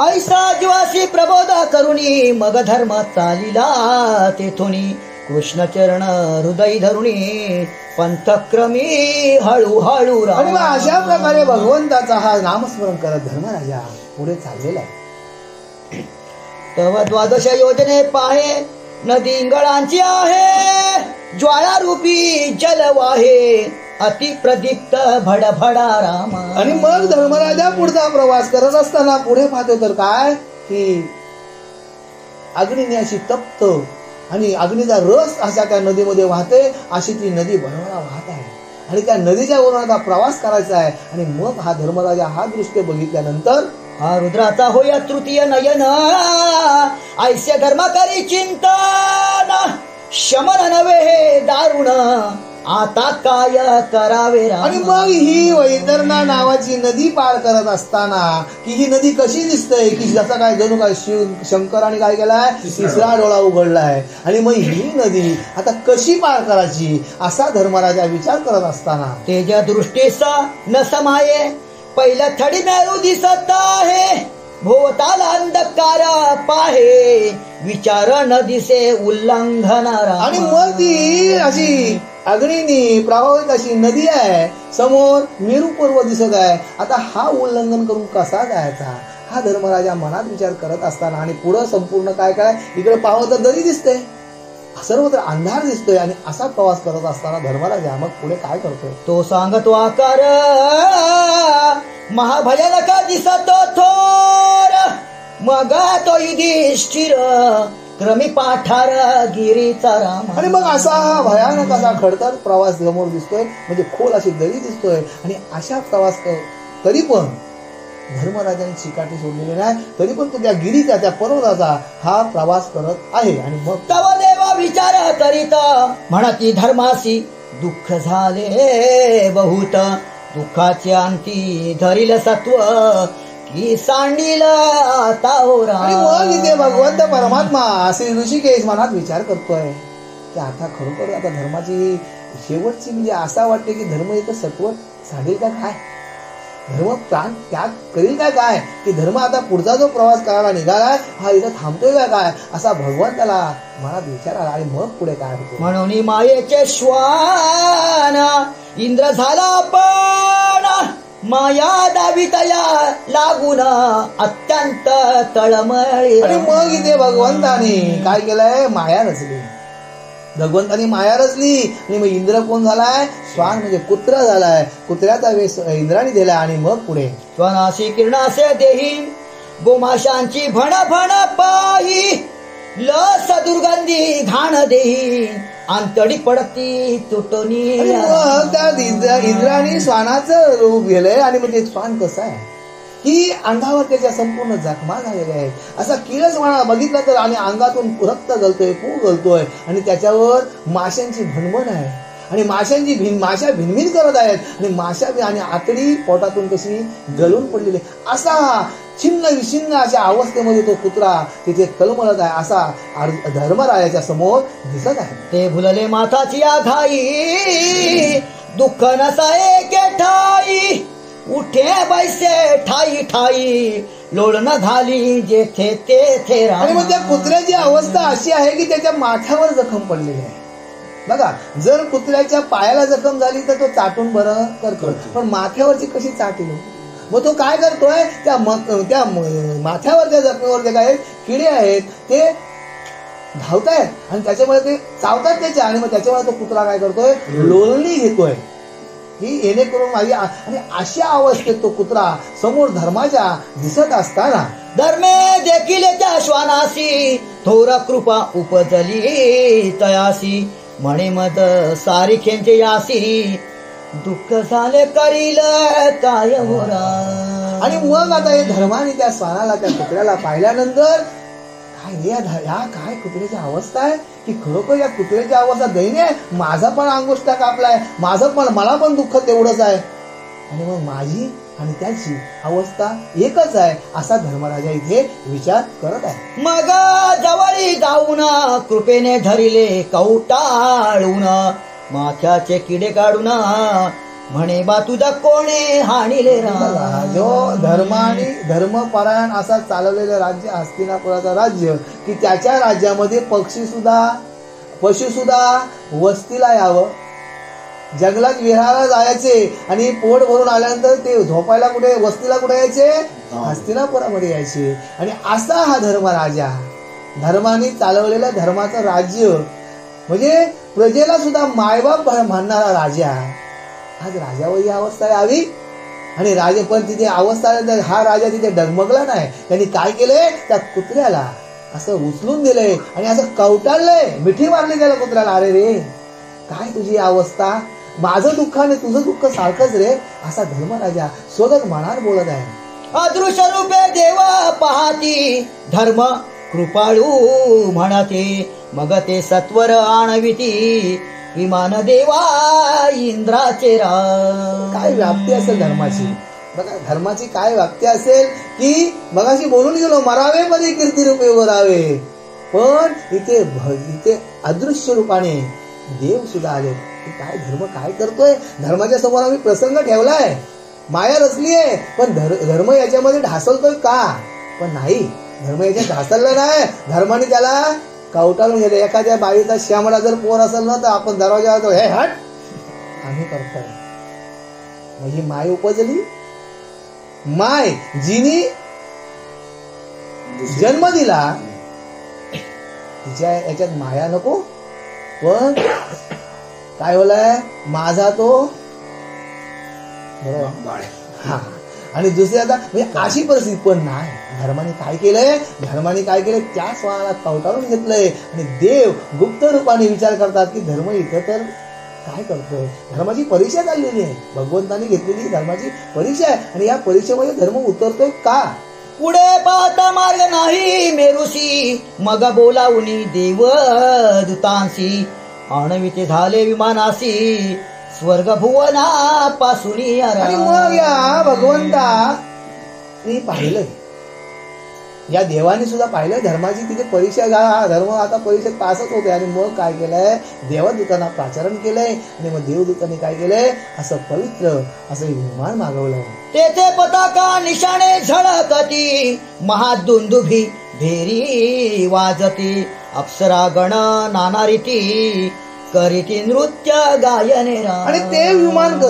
ऐसा जीवाशी प्रबोध करुणी, मग धर्म चालिला तेथुनी, कृष्ण चरण हृदय धरुणी, पंथक्रमी हळूहळू. आणि अशा प्रकारे भगवंताचा हा नामस्मरण करत धर्मराजा पुढे चाललेला आहे. तव 12 योजने पाहे, नदी इंगळांची आहे, ज्वाळारूपी जलवाहे, अति प्रदीप्त भडभडा राम. आणि मग धर्मराजा पुढचा प्रवास करत असताना पुढे पाहतो तर काय की अग्नीने अशी तप्त आणि अग्नीचा रस अशा त्या नदीमध्ये वाहते, अशी ती नदी भरभरा वाहत आहे आणि त्या नदीच्या वरून आता प्रवास करायचा आहे. आणि मग हा धर्मराजा हा दृश्य बघितल्यानंतर हा रुद्राचा होय तृतीय नयन, ऐसे धर्म करी चिंतन, शमन नव्हे हे दारुण, आता काय करावे राम. आणि मग ही वैतरणा नावाची नदी पार करत असताना की ही नदी कशी दिसतंय की जसं काय जणू काय शंकराने काय केलाय, तिसरा डोळा उघडलाय. आणि मग ही नदी आता कशी पार करायची असा धर्मराजा विचार करत असताना तेज दृष्टीस न समाये, पहिल्या थडी मेरू दिसत आहे, भोवताला अंधकार पाहे, विचार न दिसे उल्लंघनारा. आणि मग ती अशी अग्नीनी प्रवाहित अशी नदी आहे, समोर मेरू पर्वत दिसत आहे. आता हा उल्लंघन करून कसा जायचा हा धर्मराजा मनात विचार करत असताना आणि पुढं संपूर्ण काय काय इकडे पाहावं तर दरी दिसते, सर्वत्र अंधार दिसतोय. आणि असा प्रवास करत असताना धर्मराजा मग पुढे काय करतोय तो सांगतो आकार महाभयानक दिसतो थोर, मग तो युधिष्ठिर क्रमी पाठार गिरीचा राम. आणि मग असा हा भयानक असा खडतर प्रवास समोर दिसतोय, म्हणजे खोल अशी दरी दिसतोय. आणि अशा प्रवास तरी पण धर्मराजाने चिकाटी सोडलेली नाही, तरी पण तो त्या गिरीचा त्या पर्वताचा हा प्रवास करत आहे. आणि मग तव देवा विचार करीत म्हणती धर्मासी, दुःख झाले बहुत, दुःखाचे अंती धरिल सत्व, की सांडील आता हो आणि मग इथे भगवंत परमात्मा असे ऋषिकेश मनात विचार करतोय की आता खरोखर आता धर्माची शेवटची म्हणजे असा वाटते की धर्म इथं सत्व साडेल का काय, धर्म प्राण त्याग करील का काय, की धर्म आता पुढचा जो प्रवास करायला निघालाय हा इथं थांबतोय का काय असा भगवंताला मनात विचार आला. आणि मग पुढे काय होतं म्हणून मायेचे श्वान इंद्र झाला पण, माया दावितया लागून अत्यंत तळमळी. आणि मग इथे भगवंताने काय केलंय, माया रचली. भगवंतानी माया रचली आणि मग इंद्र कोण झालाय, श्वान म्हणजे कुत्रा झालाय, कुत्र्याचा वेश इंद्राने दिला. आणि मग पुढे श्वानाशी किरणासे देही, गोमाशांची भण भण पाही, लस दुर्गंधी घाण देही, अंतडी पडती तुटणी. आणि मग त्या इंद्राने श्वानाचं रूप गेलंय. आणि म्हणजे श्वान कसं आहे की अंगावर त्याच्या संपूर्ण जखमा झालेल्या आहेत, असा किळसवाणा बघितला तर आणि अंगातून रक्त गळतोय, पू गळतोय. आणि त्याच्यावर माशांची भणभण आहे आणि माशा भिनभिन करत आहेत आणि माशा आणि आतडी पोटातून कशी गळून पडलेली, असा छिन्न विछिन्न अशा अवस्थेमध्ये तो कुत्रा तिथे तळमळत आहे असा धर्मराजाच्या समोर दिसत आहे. ते भुलले माताची आघाई, दुःख नसाये के ठाई, उठे बैसे ठाई ठाई, लोळण झाली जेथे तेथे राम. आणि मग त्या कुत्र्याची अवस्था अशी आहे की त्याच्या माथ्यावर जखम पडलेली आहे. बघा, जर कुत्र्याच्या पायाला जखम झाली तर तो चाटून बरं करतो, पण माथ्यावरची कशी चाटेल. मग तो काय करतोय, त्या माथ्यावर त्या जखमेवर जे काय किडे आहेत ते धावतायत आणि त्याच्यामुळे ते चावतात त्याच्या. आणि मग त्याच्यामुळे तो कुत्रा काय करतोय, लोळणी घेतोय की येणेकरून माझी. आणि अशा अवस्थेत तो कुत्रा समोर धर्माच्या दिसत असताना धर्मे देखील त्या श्वानासी, थोर कृपा उपजली तयासी, म्हणे मद सारिखेंचे यासी, दुःख झाले करील काय होरा. आणि मग आता हे धर्माने त्या श्वानाला त्या कुत्र्याला पाहिल्यानंतर काय या काय कुत्र्याची अवस्था आहे की खरोखर या कुत्र्याची अवस्था दयनीय आहे. माझा पण अंगुष्ठा कापलाय, मला पण दुःख तेवढंच आहे. आणि मग माझी आणि त्याची अवस्था एकच आहे असा धर्मराजा इथे विचार करत आहे. मग जवळी जाऊन कृपेने धरिले कवटाळून, माथ्याचे किडे काढून म्हणे बा तुझा कोणे हाणिले राम. जो धर्मपरायण असा चालवलेलं राज्य हस्तिनापुराचं राज्य की त्याच्या राज्यामध्ये पशु सुद्धा वस्तीला यावं, जंगलात विहाराला जायचे आणि पोट भरून आल्यानंतर ते झोपायला कुठे, वस्तीला कुठे यायचे, हस्तिनापुरामध्ये यायचे. आणि असा हा धर्मराजा, धर्माने चालवलेलं धर्माचं राज्य म्हणजे प्रजेला सुद्धा मायबाप म्हणणारा राजा, आज राजावर ही अवस्था यावी. आणि राजे पण तिथे अवस्था हा राजा तिथे डगमगला नाही. त्यांनी काय केलंय, त्या कुत्र्याला असं उचलून दिलंय आणि असं कवटाळलंय, मिठी मारली त्याला कुत्र्याला. अरे रे, काय तुझी अवस्था, माझं दुःख आणि तुझं दुःख सारखंच रे, असा धर्मराजा स्वगत मनात बोलत आहे. अदृश्य रूपे देवा पाहती, धर्म कृपाळू म्हणते, मग ते सत्वर आणविती, विमान देवा इंद्राचे काय व्याप्ती असेल धर्माची. बघा धर्माची काय व्याप्ती असेल की मगाशी बोलून गेलो, मरावे परी कीर्ती रूपे उरावे. पण इथे अदृश्य रूपाने देव सुद्धा आले. काय धर्म काय करतोय, धर्माच्या समोर आम्ही प्रसंग ठेवलाय, माया रचली आहे, पण धर्म याच्यामध्ये ढासळतोय का, पण नाही, धर्म याच्यात ढासळलं नाही. धर्माने त्याला कवटाळून गेले. एखाद्या बाईचा श्यामला जर पोर असेल ना तर आपण दरवाजा हे हट आम्ही करतोय. मग ही माय उपजली, माय जिनी जन्म दिला, तिच्या याच्यात माया नको, पण काय होलाय माझा तो बरोबर. हा, आणि दुसरी आता म्हणजे अशी परिस्थिती पण नाही. धर्माने काय केलंय, त्या स्वाला कवटाळून घेतलंय. आणि देव गुप्त रूपाने विचार करतात की धर्म इथं तर काय करतोय. धर्माची परीक्षा चाललेली आहे, भगवंताने घेतलेली धर्माची परीक्षा आहे. आणि या परीक्षेमध्ये धर्म उतरतोय का. पुढे पाहता मार्ग नाही मेरुसी, मग बोलावूनी देव दूतांशी, आणविते झाले विमानासी, स्वर्ग भुवना पासून. आणि मग या भगवंता मी पाहिलंय, या देवाने सुद्धा पाहिलंय धर्माची तिथे परीक्षा घ्या. धर्म आता परीक्षेत पासच होते. आणि मग काय केलंय, देवदूतांना प्राचारण केलंय. आणि मग देवदूतांनी काय केलंय, असं पवित्र असं विमान मागवलं. तेथे पताका निशाणे झळकती, महादुंदुभी भेरी वाजती, अप्सरा गण नाना रीती, करीती नृत्य गायने. आणि ते विमान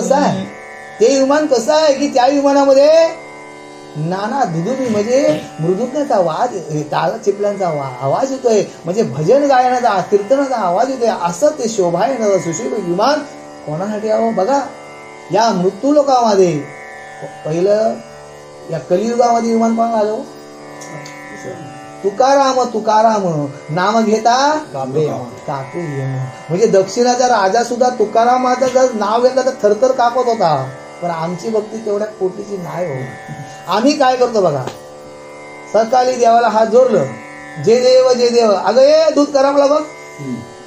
कसं आहे, की त्या विमानामध्ये नाना दुदुभी म्हणजे मृदुंगाचा आवाज, ताल चिपल्यांचा आवाज येतोय, म्हणजे भजन गायनाचा कीर्तनाचा आवाज येतोय. असं ते शोभा येणार सुशोभित विमान कोणासाठी यावं. बघा या मृत्यू लोकांमध्ये पहिलं या कलियुगामध्ये विमान कोण आलं, तुकाराम नाम घेता कापे. म्हणजे दक्षिणाचा राजा सुद्धा तुकारामाचं जर नाव घेतलं तर थरथर कापत होता. पण आमची भक्ती तेवढ्या कोटीची नाही हो. आम्ही काय करतो बघा, सकाळी देवाला हात जोडलं, जे देव अगं ये दूध करामला बघ.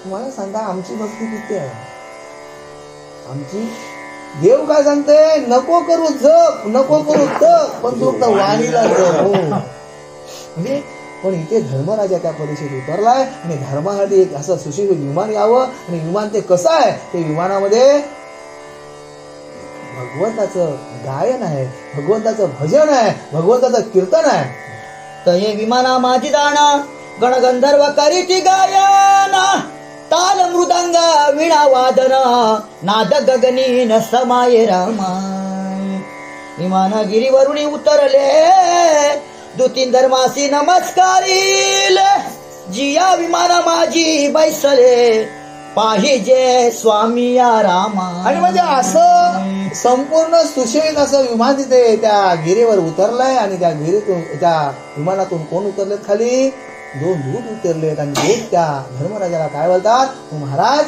मला सांगा आमची भक्ती किती आहे. आमची देव काय सांगते, नको करू जप, नको करू तप, पण तू तर वाणीला जप हो. म्हणजे पण इथे धर्मराजा त्या परीक्षेत उतरलाय. आणि धर्मासाठी एक असं सुशोभित विमान यावं. आणि विमान ते कसं आहे, ते विमानामध्ये भगवंताचं गायन आहे, भगवंताचं भजन आहे, भगवंताचं कीर्तन आहे. तये विमाना माझी दाणा, गणगंधर्व करीती गायन, ताल मृदंग विणा वादन, नाद गगनी न समाये रामा. विमान गिरीवरुणी उतरले, दूतीन धर्मासी नमस्कारील, जिया विमाना माझी बैसले, पाहिजे स्वामी या रामा. आणि म्हणजे असं संपूर्ण सुशोभित असं विमान तिथे त्या गिरीवर उतरलंय. आणि त्या गिरीतून त्या विमानातून कोण उतरलेत खाली, 2 दूत उतरलेत. आणि दूत त्या धर्मराजाला काय बोलतात, महाराज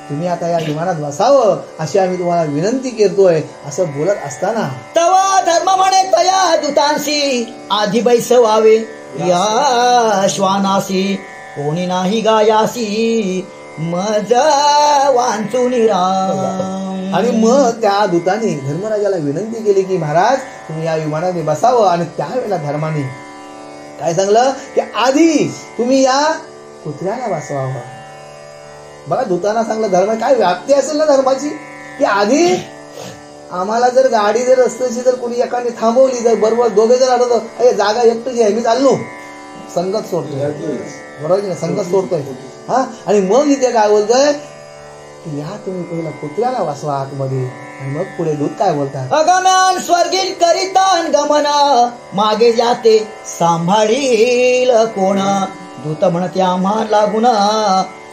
तुम्ही आता या विमानात बसावं अशी आम्ही तुम्हाला विनंती करतोय. असं बोलत असताना तवा धर्म म्हणे तया दूतांशी, आधी बैसवावे या श्वानासी, कोणी नाही गायासी मज वांचून राम. आणि मग त्या दूतांनी धर्मराजाला विनंती केली की महाराज तुम्ही या विमानाने बसावं. आणि त्यावेळेला धर्माने काय सांगलं की आधी तुम्ही या कुत्र्याला बसवावं. बघा दूतांना सांगलं, धर्म काय व्याप्ती असेल ना धर्माची, की आधी आम्हाला जर गाडी जर रस्त्याची जर कोणी एकाने थांबवली, जर बरोबर दोघे जर आढळतो, अरे जागा एकटीच आहे मी चाललो, संगत सोडतोय, बरोबर की नाही, संगत सोडतोय. हा, आणि मग इथे काय बोलतोय की या तुम्ही पहिला कुत्र्याला वाचवा आतमध्ये. आणि मग पुढे दूत काय बोलतात, अगम्यान स्वर्गील करितान गमन, मागे जाते सांभाळील कोण, दूत म्हणते आम्हा लागून,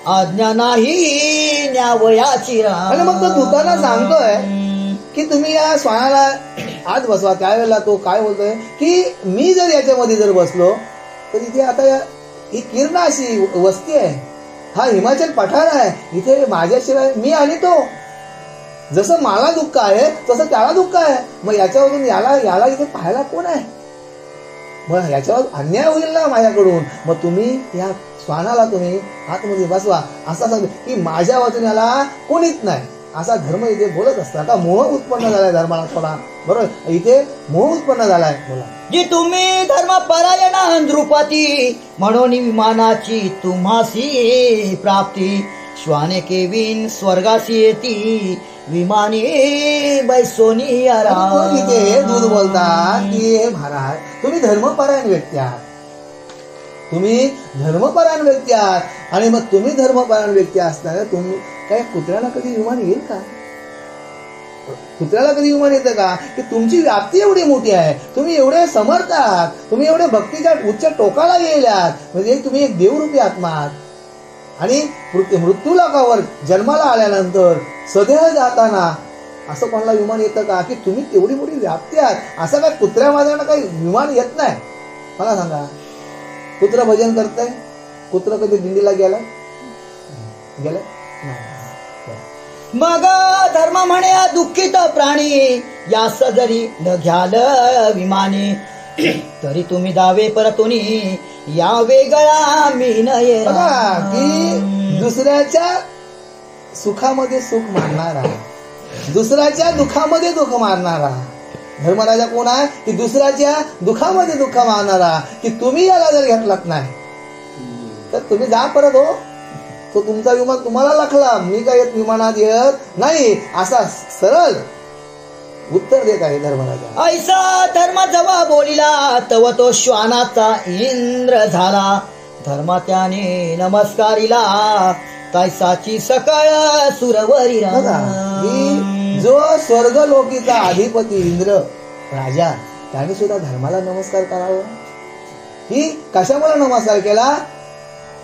आज्ञा नाही न्यावयाची आणि मग तो दूताला सांगतोय की तुम्ही या श्वानाला आत बसवा. त्यावेळेला तो काय बोलतोय की मी जर याच्यामध्ये जर बसलो तर इथे आता ही किरण अशी वस्ती आहे, हा हिमाचल पठार आहे, इथे माझ्याशिवाय मी आणि तो, जसं मला दुःख आहे तसं त्याला दुःख आहे. मग याच्यावरून याला इथे पाहायला कोण आहे? मग याच्यावर अन्याय होईल ना माझ्याकडून. मग तुम्ही या श्वानाला तुम्ही आतमध्ये बसवा असा सांगतो की माझ्या वाचून याला कोणीच नाही, असा धर्म इथे बोलत असतात. आता मोह उत्पन्न झालाय धर्माला थोडा, बरोबर, इथे मोह उत्पन्न झालाय. बोला जी तुम्ही धर्म परायण नृपती म्हणून विमानाची तुम्हासी प्राप्ती, श्वाने केविन स्वर्गासी येती विमानी बैसोनी इथे दूध बोलतात की हे महाराज तुम्ही धर्मपरायण व्यक्ती आहात, तुम्ही धर्मपरायण व्यक्ती आहात आणि मग तुम्ही धर्मपरायण व्यक्ती असताना तुम्ही काय कुत्र्याला कधी विमान येईल का? कुत्र्याला कधी विमान येतं का? की तुमची व्याप्ती एवढी मोठी आहे, तुम्ही एवढे समर्थ आहात, तुम्ही एवढे भक्तीच्या उच्च टोकाला गेल्यात, म्हणजे तुम्ही एक देवरूपी आत्मा आहात. आणि मृत्यू लोकावर जन्माला आल्यानंतर सदैव जाताना असं कोणाला विमान येतं का? की तुम्ही तेवढी मोठी व्याप्ती आहात. असं काय कुत्र्या माझ्याकडे काही विमान येत नाही? मला सांगा, कुत्र भजन करतंय? कुत्र कधी दिंडीला गेलाय? मग धर्म म्हणे दुःखित प्राणी यास जरी न घ्याल विमाने, तरी तुम्ही दावे परतुनी या वेगळा मी नये. की दुसऱ्याच्या सुखामध्ये सुख मानणारा, दुसऱ्याच्या दुःखामध्ये दुःख मानणारा धर्मराजा कोण आहे? की दुसऱ्याच्या दुःखामध्ये दुःख मानणारा. की तुम्ही याला जर घेतलात नाही तर तुम्ही जा परत, हो, तो तुमचा विमान तुम्हाला लागला, मी काय विमानात येत नाही, असा सरळ उत्तर देत आहे धर्मराजा. ऐसा धर्म जवा बोलिला तव तो श्वानाचा इंद्र झाला, धर्म त्याने नमस्कारिला तैसाची सकाळ सुरवरीला. जो स्वर्ग लोकीचा अधिपती इंद्र राजा त्याने सुद्धा धर्माला नमस्कार करावा. ही कशामुळे नमस्कार केला?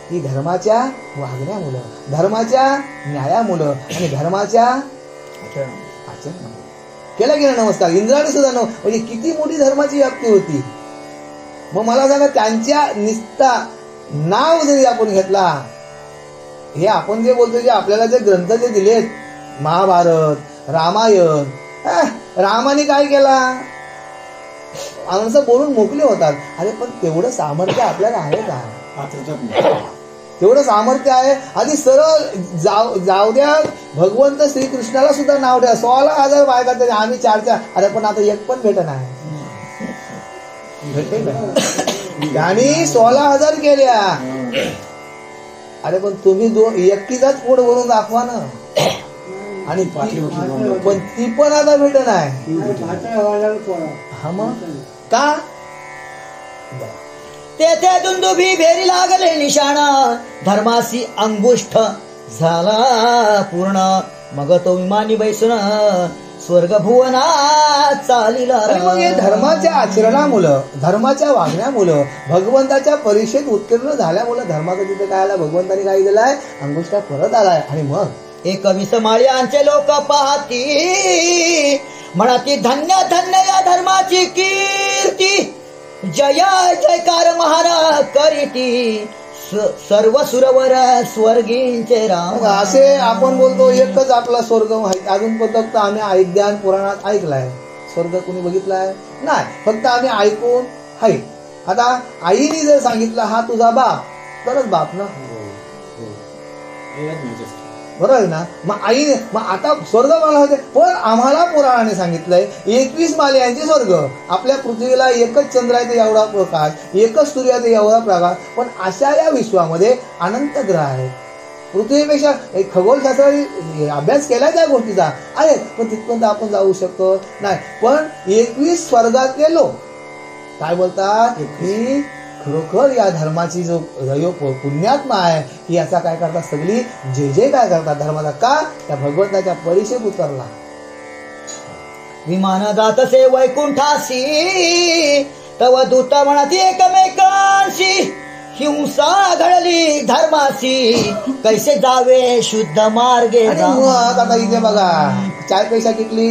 की धर्माच्या वागण्यामुळं, धर्माच्या न्यायामुळं आणि धर्माच्या आचरणामुळे केला गेला नमस्कार. इंद्राने सुद्धा म्हणजे किती मोठी धर्माची व्याप्ती होती. मग मला सांगा, त्यांच्या निस्ता नाव जरी आपण घेतला, हे आपण जे बोलतो, जे आपल्याला जे ग्रंथ जे दिलेत, महाभारत, रामायण, रामाने काय केला? माणसं बोलून मोकले होतात. अरे पण तेवढं सामर्थ्य आपल्याला आहे का? तेवढं सामर्थ्य आहे? आधी सरळ जाऊ द्या, भगवंत श्रीकृष्णाला सुद्धा नाव द्या, 16,000 बायका तरी आम्ही 4. अरे पण आता एक पण भेट नाही, त्यांनी 16,000 केल्या. अरे पण तुम्ही एकटीचाच पोट भरून दाखवा ना. आणि पण ती पण आता भेट नाही. हा मग का? तेथे दुंदुभी भेरी लागले निशाण, धर्मासी अंगुष्ठ झाला पूर्ण, मग तो विमानी बैसून स्वर्ग भुवना चालिला. मग हे धर्माच्या आचरणामुळं, धर्माच्या वागण्यामुळं, भगवंताच्या परीक्षेत उत्तीर्ण झाल्यामुळं धर्माचं तिथे काय आला? भगवंताने काय दिलाय? अंगुष्ठा परत आलाय. आणि मग 21 माळ्यांचे लोक पाहती, म्हणती धन्य धन्य या धर्माची कीर्ती, जय जयकार महाराज करीती सर्व सुरवर स्वर्गींचे राम. असे आपण बोलतो एकच आपला स्वर्ग माहिती. अजून फक्त आम्ही ज्ञान पुराणात ऐकलाय, स्वर्ग कुणी बघितलाय नाही, फक्त आम्ही ऐकून आहे. आता आईने जर सांगितलं हा तुझा बाप, तरच बाप ना, बरोबर आहे ना? मग आईने, मग आता स्वर्ग मला होते, पण आम्हाला पुराणाने सांगितलंय 21 माळ्यांचे स्वर्ग. आपल्या पृथ्वीला एकच चंद्र आहे ते एवढा प्रकाश, एकच सूर्य आहे ते एवढा प्रकाश, पण अशा या विश्वामध्ये अनंत ग्रह आहेत. पृथ्वीपेक्षा खगोलशास्त्राने अभ्यास केला त्या गोष्टीचा आहे, पण तिथपर्यंत आपण जाऊ शकतो नाही. पण 21 स्वर्गातले लोक काय बोलतात की खरोखर या धर्माची जो पुण्यात्मा आहे, की याचा काय करतात? सगळी जे जे काय करतात धर्माचा. का? त्या भगवंताच्या परीक्षेत उतरला. विमान जातसे वैकुंठासी, तव दूत म्हणती एकमेकांशी, हिंसा घडली धर्माची कैसे जावे शुद्ध मार्गे आणि मग आता इथे बघा चाय पैसा किती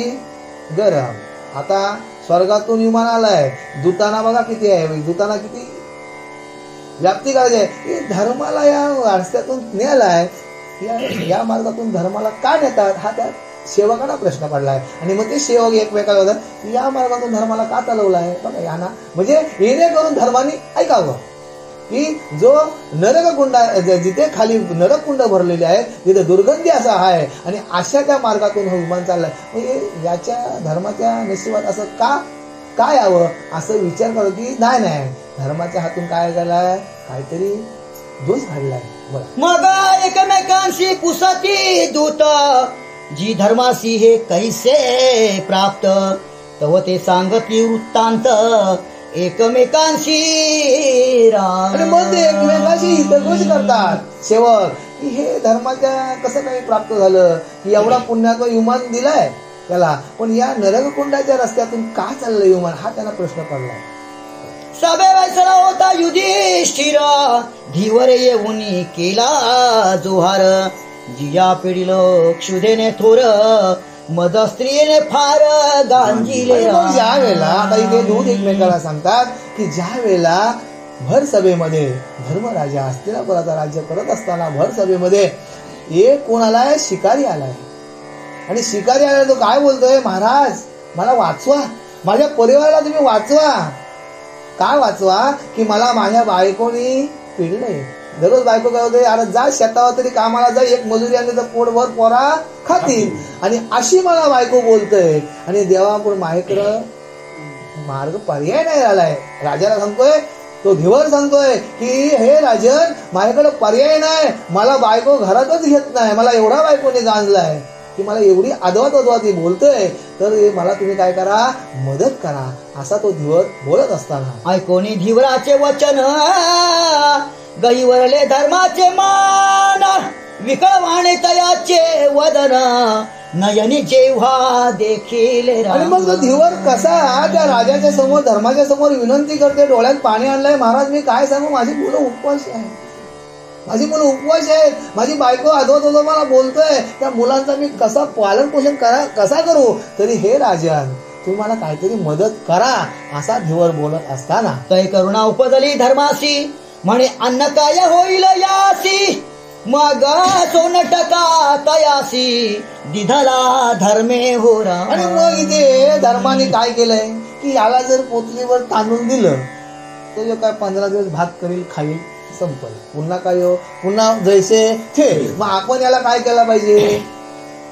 गरम. आता स्वर्गातून विमान आलाय, दूताना बघा किती आहे, दूताना किती व्याप्ती करायची. धर्माला या रस्त्यातून न्यायलाय, या मार्गातून धर्माला का नेतात हा त्या सेवकांना प्रश्न पडलाय. आणि मग ते सेवक एकमेकाला होतात या मार्गातून धर्माला का चालवलाय बघा यांना, म्हणजे येणे करून धर्माने ऐकावं की जो नरक कुंड जिथे खाली नरक कुंड भरलेले आहे तिथे दुर्गंधी असा आहे आणि अशा त्या मार्गातून हा विमान चाललाय. म्हणजे याच्या धर्माच्या नशिबात असं का यावं असं विचार करतो की नाही धर्माच्या हातून काय झालाय, काहीतरी दोष घडलाय. मग एकमेकांशी पुसती दूत जी धर्माशी हे कैसे प्राप्त तव ते सांगती वृत्तांत एकमेकांशी आणि मग ते एकमेकांशी हितगुज करतात सेवक की हे धर्माच्या कसं काही प्राप्त झालं की एवढा पुण्याचा विमान दिलाय त्याला, पण या नरककुंडाच्या रस्त्यातून का चाललंय विमान हा त्यांना प्रश्न पडलाय. सभे वैसला होता युधिष्ठिर धीवर येऊन केला जोहार जिया पिढील क्षुधेने थोर मद स्त्रीने फार गांजिले. ज्या वेळेला आता इथे दूध एकमेकाला सांगतात की ज्या वेळेला भर सभेमध्ये धर्मराजा हस्तिनापुराचा राज्य करत असताना भर सभेमध्ये एक कोण आलाय, शिकारी आलाय. आणि शिकारी आलाय तो काय बोलतोय, महाराज मला वाचवा, माझ्या परिवाराला तुम्ही वाचवा. काय वाचवा की मला माझ्या बायकोनी पिडलंय. दररोज बायको काय होते, अरे जा शेतावर तरी कामाला जा, एक मजुरी आणली तर पोटभर पोरा खातील. आणि अशी मला बायको बोलतोय आणि देवापुढे माझ्याकडं मार्ग पर्याय नाही राहिलाय. राजाला सांगतोय, तो धीवर सांगतोय की हे राजन माझ्याकडे पर्याय नाही, मला बायको घरातच घेत नाही, मला एवढा बायकोने गांजलाय की मला एवढी अद्वा ती बोलतोय, तर मला तुम्ही काय करा, मदत करा. असा तो धीवर बोलत असताना ऐकोनी धीवराचे वचन गहीवरले धर्माचे मान विकळवाणे तयाचे वदन नयनी जेव्हा देखील. आणि मग तो धीवर कसा त्या राजाच्या समोर धर्माच्या समोर विनंती करते, डोळ्यात पाणी आणलंय, महाराज मी काय सांगू, माझी मुलं उपवास आहे, माझी मुलं उपवास आहेत, माझी बायको आदवत मला बोलतोय, त्या मुलांचा मी कसा पालन पोषण कसा करू, तरी हे राजन तुम्ही मला काहीतरी मदत करा. असा धीवर बोलत असताना तय करुणा उपजली धर्माशी म्हणे अन्न काय होईल यासी मग सोनटका तयासी दिधला धर्मे होरा. आणि मग इथे धर्माने काय केलंय की याला जर पोतलीवर तांदूळ दिलं तो जो काय 15 दिवस भात करील, खाईल, संपल, पुन्हा काय हो, पुन्हा जैसे थे. मग आपण याला काय केला पाहिजे,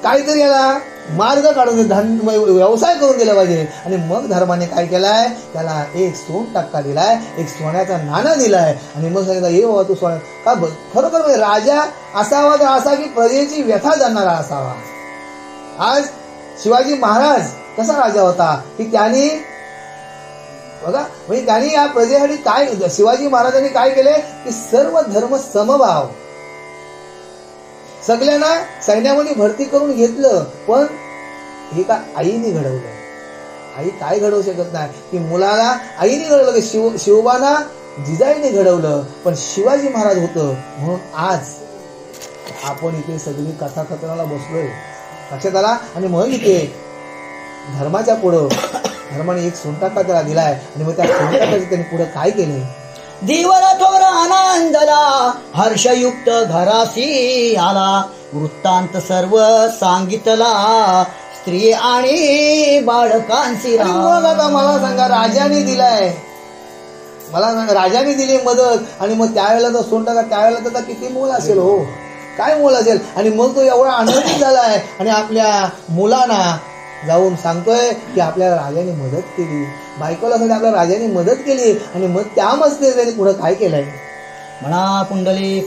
काहीतरी याला मार्ग काढून व्यवसाय करून दिला पाहिजे. आणि मग धर्माने काय केलाय, त्याला एक सोन टक्का दिलाय, एक सोन्याचा नाणा दिलाय. आणि मग सांगितलं ये बाबा तू सोन्या का खरोखर राजा असावा तर असा की प्रजेची व्यथा जाणणारा असावा. आज शिवाजी महाराज कसा राजा होता की त्यांनी बघा, म्हणजे त्यांनी या प्रजेसाठी काय, शिवाजी महाराजांनी काय केले की सर्व धर्म समभाव सगळ्यांना सैन्यामध्ये भरती करून घेतलं. पण हे का आईने घडवलं, आई काय घडवू शकत नाही की मुलाला आईने घडवलं, शिवबाना जिजाईने घडवलं, पण शिवाजी महाराज होतं म्हणून आज आपण इथे सगळी कथा कथनाला बसलोय, लक्षात आला. आणि मग इथे धर्माच्या पुढं धर्माने एक सोनटाका त्याला दिलाय. आणि मग त्या सोनटाकाचे त्यांनी पुढे काय केले, धीवर थोर आनंदला हर्षयुक्त घरासी आला वृत्तांत सर्व सांगितला स्त्री आणि बाळकांशी. मग आता मला सांगा, राजाने दिलाय, मला राजाने दिली मदत आणि मग त्यावेळेला तो सोनटाका त्यावेळेला त्याचा किती मोल असेल, हो काय मोल असेल. आणि मग तो एवढा आनंदित झालाय आणि आपल्या मुलांना जाऊन सांगतोय की आपल्या राजाने मदत केली, बायकोला साठी आपल्या राजाने मदत केली. आणि मग त्यामध्ये त्यांनी पुढे काय केलंय, म्हणा पुंडली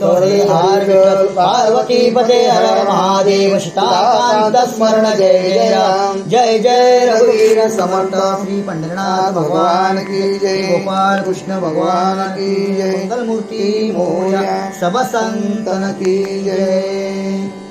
पार्वती पते हर महादेव सीताकांत स्मरण जय जय राम जय जय रघुवीर समर्थ श्री पंढरनाथ भगवान की जय गोपाल कृष्ण भगवान की जय मंगल मूर्ती मोरया सब संतन की जय.